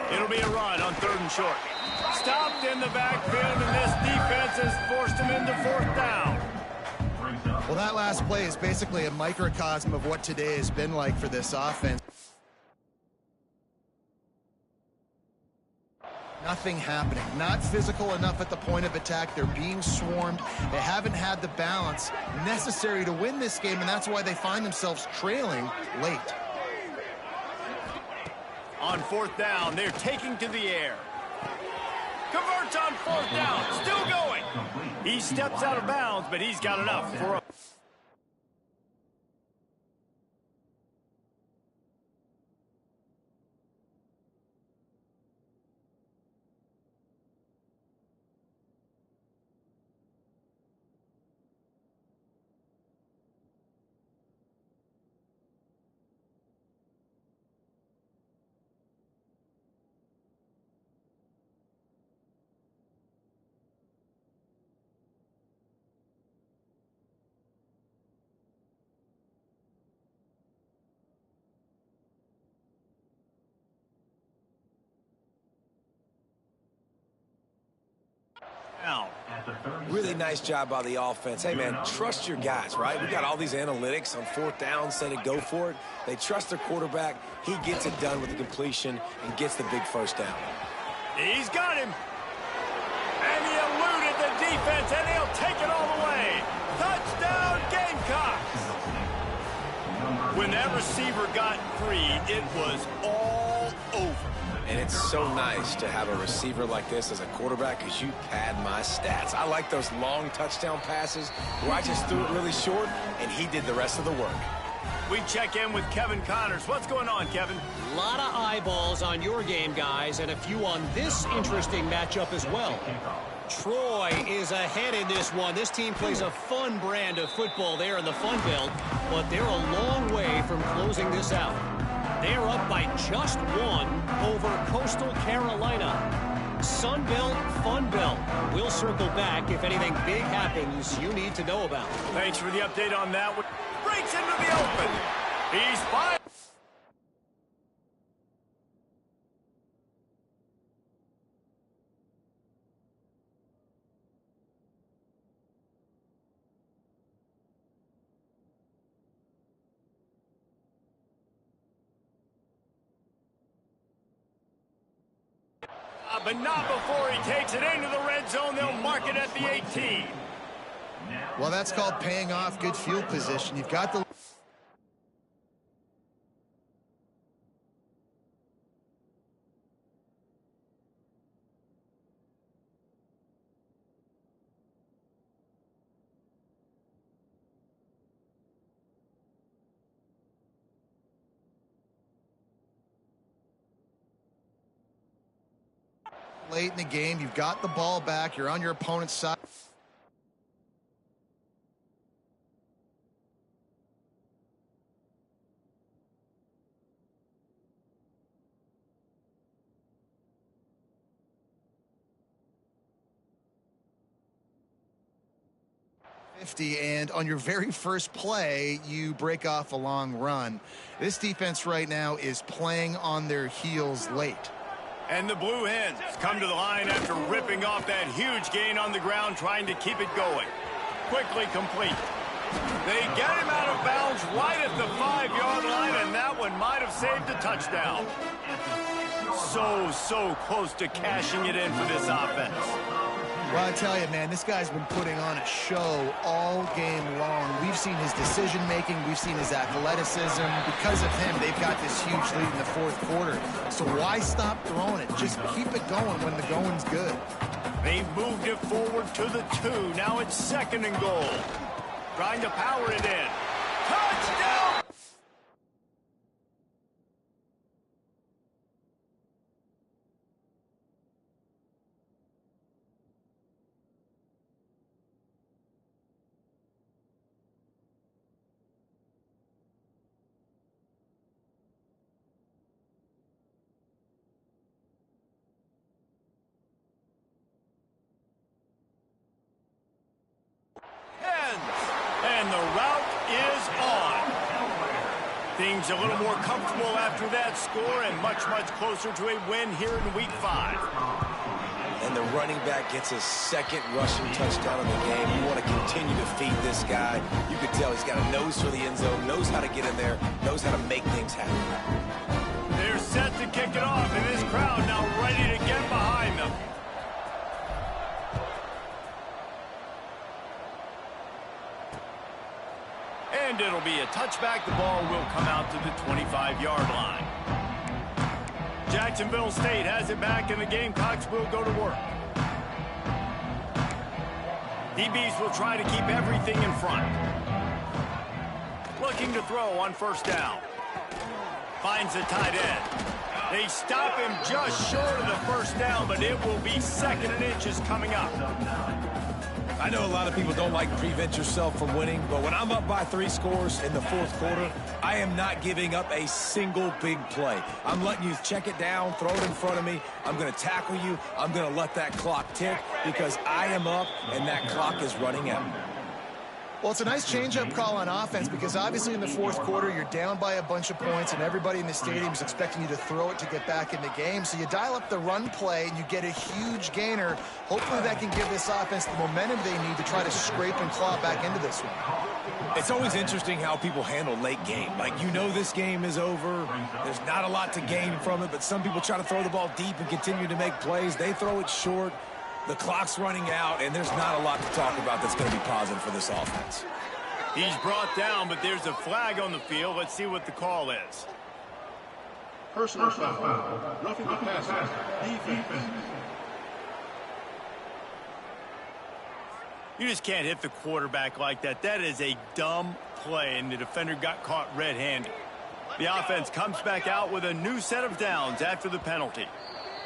It'll be a run on 3rd and short. Stopped in the backfield, and this defense has forced him into 4th down. Well, that last play is basically a microcosm of what today has been like for this offense. Nothing happening. Not physical enough at the point of attack. They're being swarmed. They haven't had the balance necessary to win this game, and that's why they find themselves trailing late. On 4th down, they're taking to the air. Converts on 4th down, still going. He steps out of bounds, but he's got enough for a... Really nice job by the offense. Hey, man, trust your guys, right? We got all these analytics on 4th down, say to go for it. They trust their quarterback. He gets it done with the completion and gets the big 1st down. He's got him. And he eluded the defense, and he'll take it all the way. Touchdown, Gamecocks. When that receiver got free, it was all over. And it's so nice to have a receiver like this as a quarterback because you pad my stats. I like those long touchdown passes where I just threw it really short and he did the rest of the work. We check in with Kevin Connors. What's going on, Kevin? A lot of eyeballs on your game, guys, and a few on this interesting matchup as well. Troy is ahead in this one. This team plays a fun brand of football there in the Fun Belt, but they're a long way from closing this out. They're up by just 1 over Coastal Carolina. Sun Belt, Fun Belt. We'll circle back if anything big happens you need to know about. Thanks for the update on that. Breaks into the open. He's fine. but not before he takes it into the red zone. They'll mark it at the 18. Well, that's called paying off good field position. You've got the... late in the game, you've got the ball back, you're on your opponent's side. And on your very first play, you break off a long run. This defense right now is playing on their heels late. And the Blue Hens come to the line after ripping off that huge gain on the ground, trying to keep it going. Quickly complete. They get him out of bounds right at the 5-yard line, and that one might have saved a touchdown. So close to cashing it in for this offense. Well, I tell you, man, this guy's been putting on a show all game long. We've seen his decision-making. We've seen his athleticism. Because of him, they've got this huge lead in the fourth quarter. So why stop throwing it? Just keep it going when the going's good. They moved it forward to the 2. Now it's 2nd and goal. Trying to power it in. Touchdown! And the route is on. Things a little more comfortable after that score and much closer to a win here in Week 5. And the running back gets his 2nd rushing touchdown of the game. You want to continue to feed this guy. You can tell he's got a nose for the end zone, knows how to get in there, knows how to make things happen. They're set to kick it off, and this crowd now ready to get behind them. And it'll be a touchback. The ball will come out to the 25-yard line. Jacksonville State has it back, and the Gamecocks will go to work. DBs will try to keep everything in front. Looking to throw on 1st down. Finds the tight end. They stop him just short of the 1st down, but it will be 2nd and inches coming up. I know a lot of people don't like to prevent yourself from winning, but when I'm up by 3 scores in the 4th quarter, I am not giving up a single big play. I'm letting you check it down, throw it in front of me. I'm going to tackle you. I'm going to let that clock tick because I am up and that clock is running out. Well, it's a nice change-up call on offense because obviously in the 4th quarter, you're down by a bunch of points and everybody in the stadium is expecting you to throw it to get back in the game. So you dial up the run play and you get a huge gainer. Hopefully that can give this offense the momentum they need to try to scrape and claw back into this one. It's always interesting how people handle late game. Like, you know this game is over. There's not a lot to gain from it, but some people try to throw the ball deep and continue to make plays. They throw it short. The clock's running out, and there's not a lot to talk about that's going to be positive for this offense. He's brought down, but there's a flag on the field. Let's see what the call is. Personal foul. Roughing the passer. Defense. You just can't hit the quarterback like that. That is a dumb play, and the defender got caught red-handed. The offense comes back out with a new set of downs after the penalty.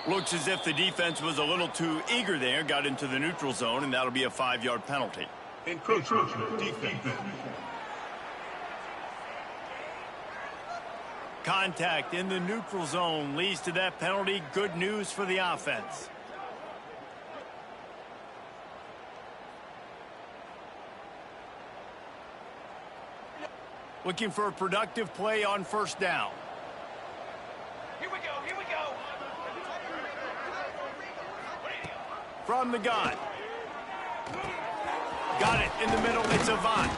Looks as if the defense was a little too eager there, got into the neutral zone, and that'll be a 5-yard penalty. Encroachment, defense. Contact in the neutral zone leads to that penalty. Good news for the offense. Looking for a productive play on 1st down. Here we go, here we go. From the gun. Got it in the middle. It's Avant.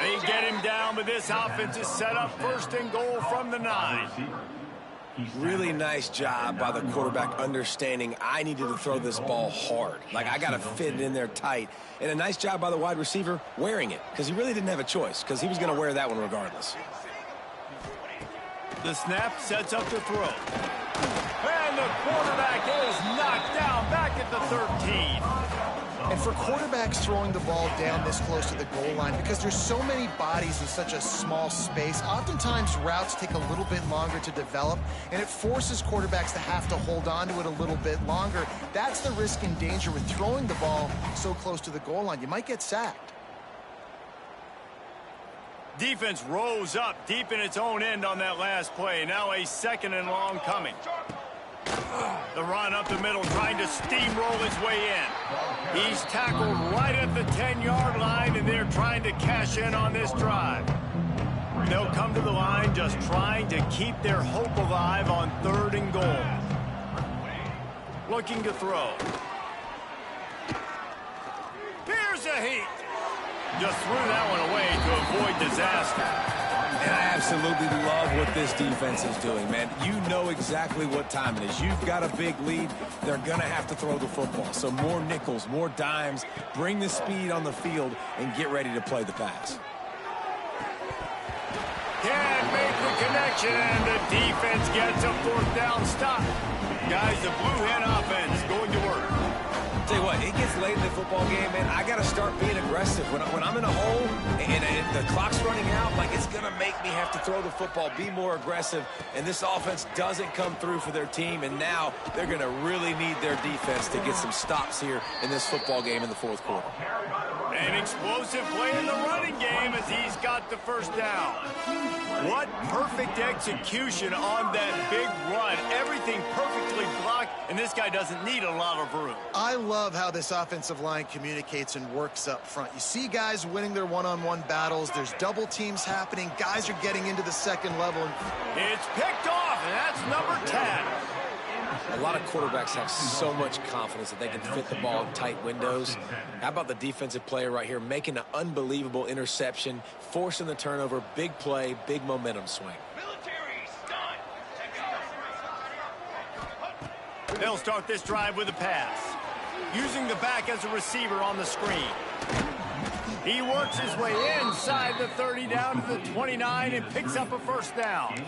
They get him down, but this offense is set up 1st and goal from the 9. Really nice job by the quarterback understanding I needed to throw this ball hard. Like, I got to fit it in there tight. And a nice job by the wide receiver wearing it, because he really didn't have a choice, because he was going to wear that one regardless. The snap sets up the throw. And the quarterback is knocked down back at the 13. And for quarterbacks throwing the ball down this close to the goal line, because there's so many bodies in such a small space, oftentimes routes take a little bit longer to develop, and it forces quarterbacks to have to hold on to it a little bit longer. That's the risk and danger with throwing the ball so close to the goal line. You might get sacked. Defense rose up deep in its own end on that last play. Now a 2nd and long coming. The run up the middle, trying to steamroll his way in. He's tackled right at the 10-yard line, and they're trying to cash in on this drive. They'll come to the line just trying to keep their hope alive on 3rd and goal. Looking to throw. Here's a heat. Just threw that one away to avoid disaster. And I absolutely love what this defense is doing, man. You know exactly what time it is. You've got a big lead. They're going to have to throw the football. So more nickels, more dimes, bring the speed on the field, and get ready to play the pass. Can't make the connection, and the defense gets a 4th down stop. Guys, the Blue Hen offense going to work. Tell you what, it gets late in the football game, man. I got to start being aggressive. When I'm in a hole and the clock's running out, like, it's going to make me have to throw the football, be more aggressive, and this offense doesn't come through for their team, and now they're going to really need their defense to get some stops here in this football game in the 4th quarter. An explosive play in the running game as he's got the 1st down. What perfect execution on that big run. Everything perfectly blocked, and this guy doesn't need a lot of room. I love how this offensive line communicates and works up front. You see guys winning their one-on-one battles. There's double teams happening. Guys are getting into the 2nd level. It's picked off, and that's number 10. A lot of quarterbacks have so much confidence that they can fit the ball in tight windows. How about the defensive player right here making an unbelievable interception, forcing the turnover, big play, big momentum swing. They'll start this drive with a pass, using the back as a receiver on the screen. He works his way inside the 30 down to the 29 and picks up a 1st down.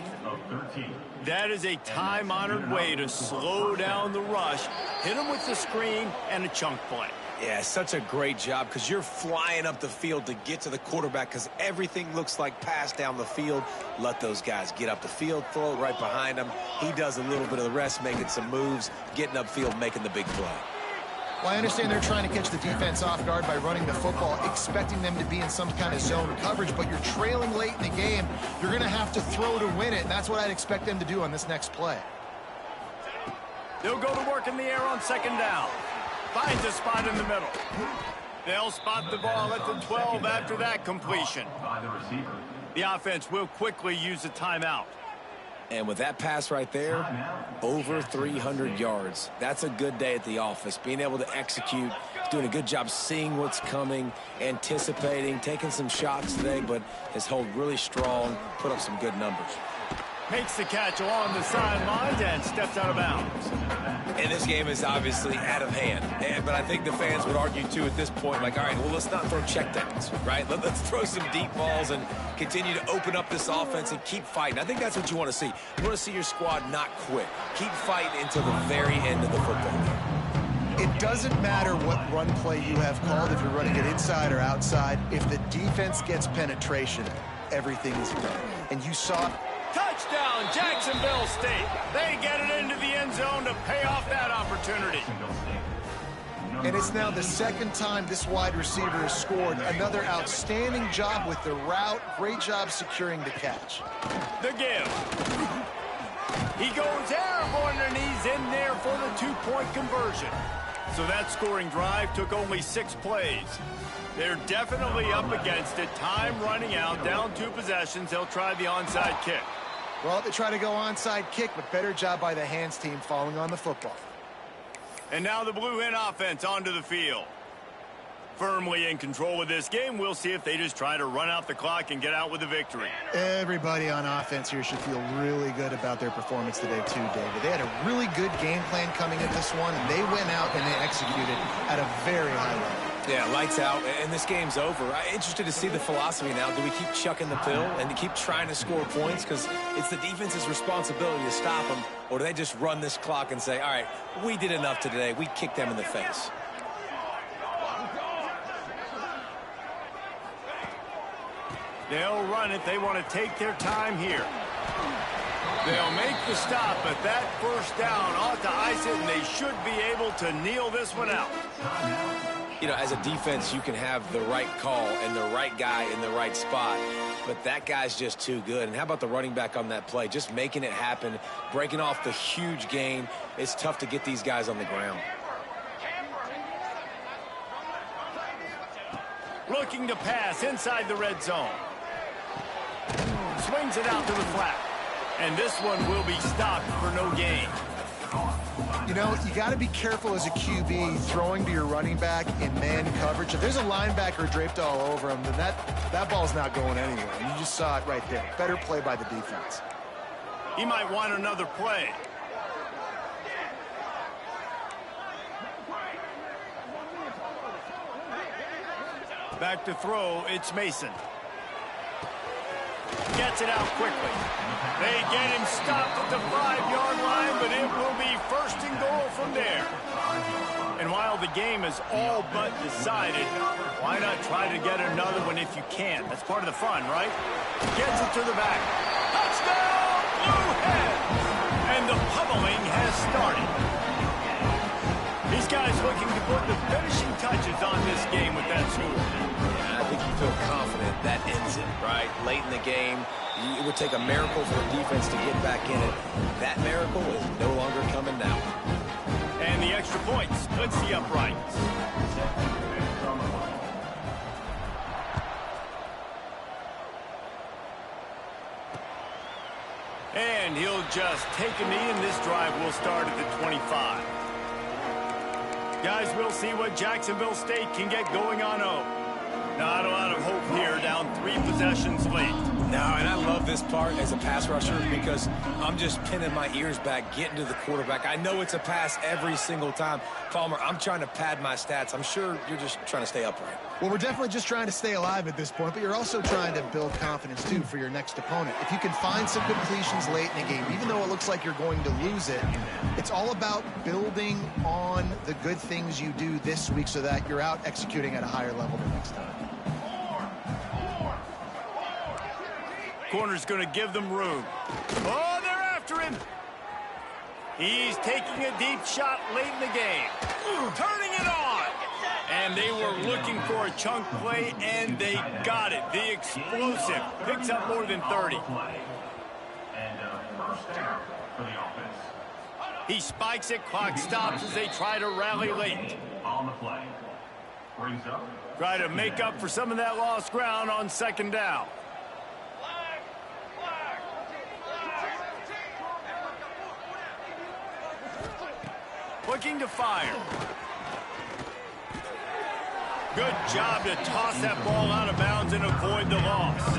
That is a time-honored way to slow down the rush, hit him with the screen, and a chunk play. Yeah, such a great job because you're flying up the field to get to the quarterback because everything looks like pass down the field. Let those guys get up the field, throw it right behind him. He does a little bit of the rest, making some moves, getting upfield, making the big play. Well, I understand they're trying to catch the defense off guard by running the football, expecting them to be in some kind of zone coverage, but you're trailing late in the game. You're going to have to throw to win it, and that's what I'd expect them to do on this next play. They'll go to work in the air on 2nd down. Finds a spot in the middle. They'll spot the ball at the 12 after that completion. The offense will quickly use a timeout. And with that pass right there, over 300 yards. That's a good day at the office. Being able to execute, doing a good job seeing what's coming, anticipating, taking some shots today, but has held really strong, put up some good numbers. Makes the catch along the sidelines and steps out of bounds. And this game is obviously out of hand. But I think the fans would argue, too, at this point, like, all right, well, let's not throw checkdowns, right? Let's throw some deep balls and continue to open up this offense and keep fighting. I think that's what you want to see. You want to see your squad not quit. Keep fighting until the very end of the football game. It doesn't matter what run play you have called, if you're running it inside or outside. If the defense gets penetration, everything is good. And you saw... Touchdown, Jacksonville State. They get it into the end zone to pay off that opportunity. And it's now the 2nd time this wide receiver has scored. Another outstanding job with the route. Great job securing the catch. The give. He goes airborne, and he's in there for the 2-point conversion. So that scoring drive took only 6 plays. They're definitely up against it. Time running out, down 2 possessions. They'll try the onside kick. Well, they try to go onside kick, but better job by the hands team falling on the football. And now the Blue Hen offense onto the field. Firmly in control of this game. We'll see if they just try to run out the clock and get out with a victory. Everybody on offense here should feel really good about their performance today too, David. They had a really good game plan coming into this one, and they went out and they executed at a very high level. Yeah, lights out, and this game's over. I'm interested to see the philosophy now. Do we keep chucking the pill and keep trying to score points? Because it's the defense's responsibility to stop them. Or do they just run this clock and say, all right, we did enough today. We kicked them in the face. They'll run it. They want to take their time here. They'll make the stop, but that first down ought to ice it, and they should be able to kneel this one out. You know, as a defense, you can have the right call and the right guy in the right spot, but that guy's just too good. And how about the running back on that play? Just making it happen, breaking off the huge gain. It's tough to get these guys on the ground. Looking to pass inside the red zone. Swings it out to the flat. And this one will be stopped for no gain. You know, you got to be careful as a QB throwing to your running back in man coverage. If there's a linebacker draped all over him, then that ball's not going anywhere. And you just saw it right there. Better play by the defense. He might want another play. Back to throw, it's Mason. Gets it out quickly. They get him stopped at the 5-yard line, but it will be first and goal from there. And while the game is all but decided, why not try to get another one if you can? That's part of the fun, right? Gets it to the back. Touchdown, Blue Hens! And the pummeling has started. These guys looking to put the finishing touches on this game with that score. I think you feel confident that ends it, right? Late in the game, it would take a miracle for the defense to get back in it. That miracle is no longer coming now. And the extra point splits the uprights. And he'll just take a knee, and this drive will start at the 25. Guys, we'll see what Jacksonville State can get going on 0. Not a lot of hope here, down 3 possessions late. No, and I love this part as a pass rusher because I'm just pinning my ears back, getting to the quarterback. I know it's a pass every single time. Palmer, I'm trying to pad my stats. I'm sure you're just trying to stay upright. Well, we're definitely just trying to stay alive at this point, but you're also trying to build confidence, too, for your next opponent. If you can find some completions late in the game, even though it looks like you're going to lose it, it's all about building on the good things you do this week so that you're out executing at a higher level the next time. Corner's going to give them room. Oh, they're after him. He's taking a deep shot late in the game. Turning it on. And they were looking for a chunk play, and they got it. The explosive picks up more than 30. He spikes it. Clock stops as they try to rally late. On the play. Brings up. Try to make up for some of that lost ground on second down. Looking to fire. Good job to toss that ball out of bounds and avoid the loss.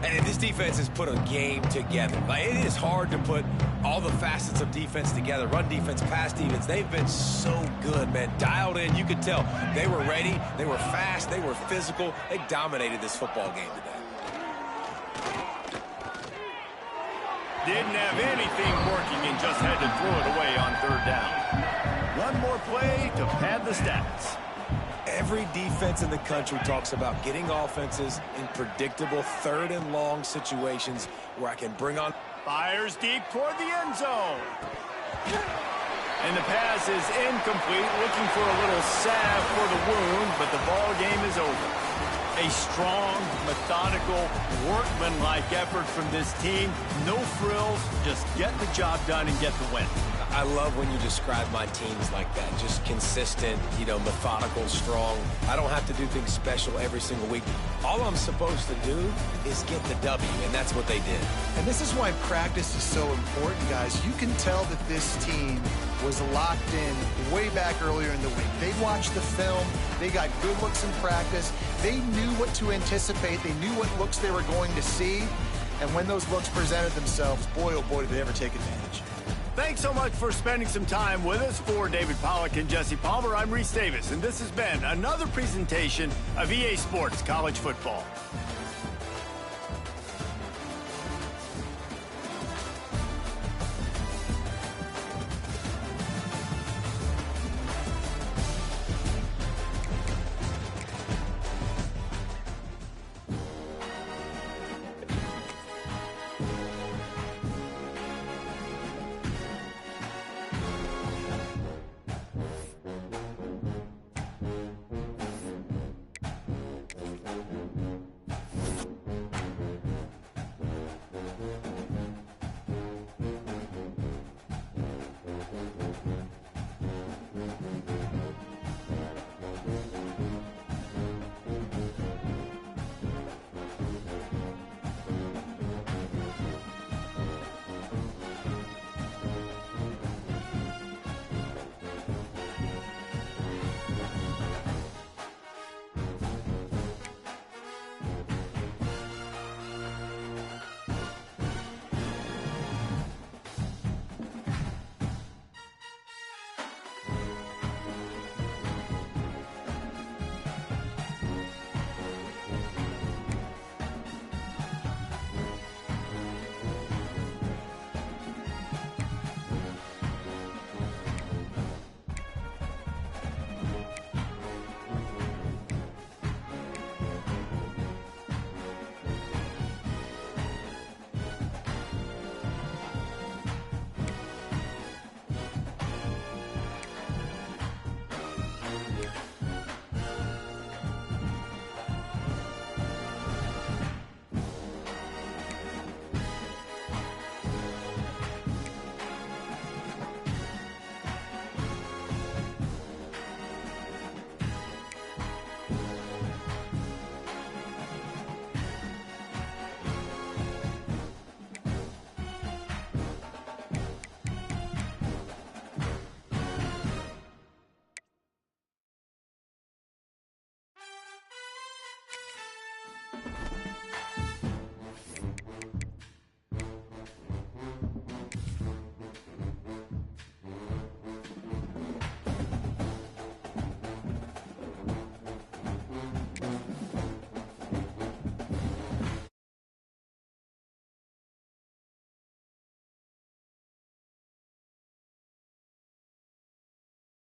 And this defense has put a game together. Like, it is hard to put all the facets of defense together. Run defense, pass defense. They've been so good, man. Dialed in. You could tell they were ready. They were fast. They were physical. They dominated this football game today. Didn't have anything working and just had to throw it away on third down. One more play to pad the stats. Every defense in the country talks about getting offenses in predictable third and long situations where I can bring on. Fires deep toward the end zone. And the pass is incomplete, looking for a little salve for the wound, but the ball game is over. A strong, methodical, workmanlike effort from this team. No frills, just get the job done and get the win. I love when you describe my teams like that. Just consistent, methodical, strong. I don't have to do things special every single week. All I'm supposed to do is get the W, and that's what they did. And this is why practice is so important, guys. You can tell that this team was locked in way back earlier in the week. They watched the film. They got good looks in practice. They knew what to anticipate. They knew what looks they were going to see. And when those looks presented themselves, boy, oh boy, did they ever take advantage. Thanks so much for spending some time with us. For David Pollack and Jesse Palmer, I'm Reese Davis, and this has been another presentation of EA Sports College Football.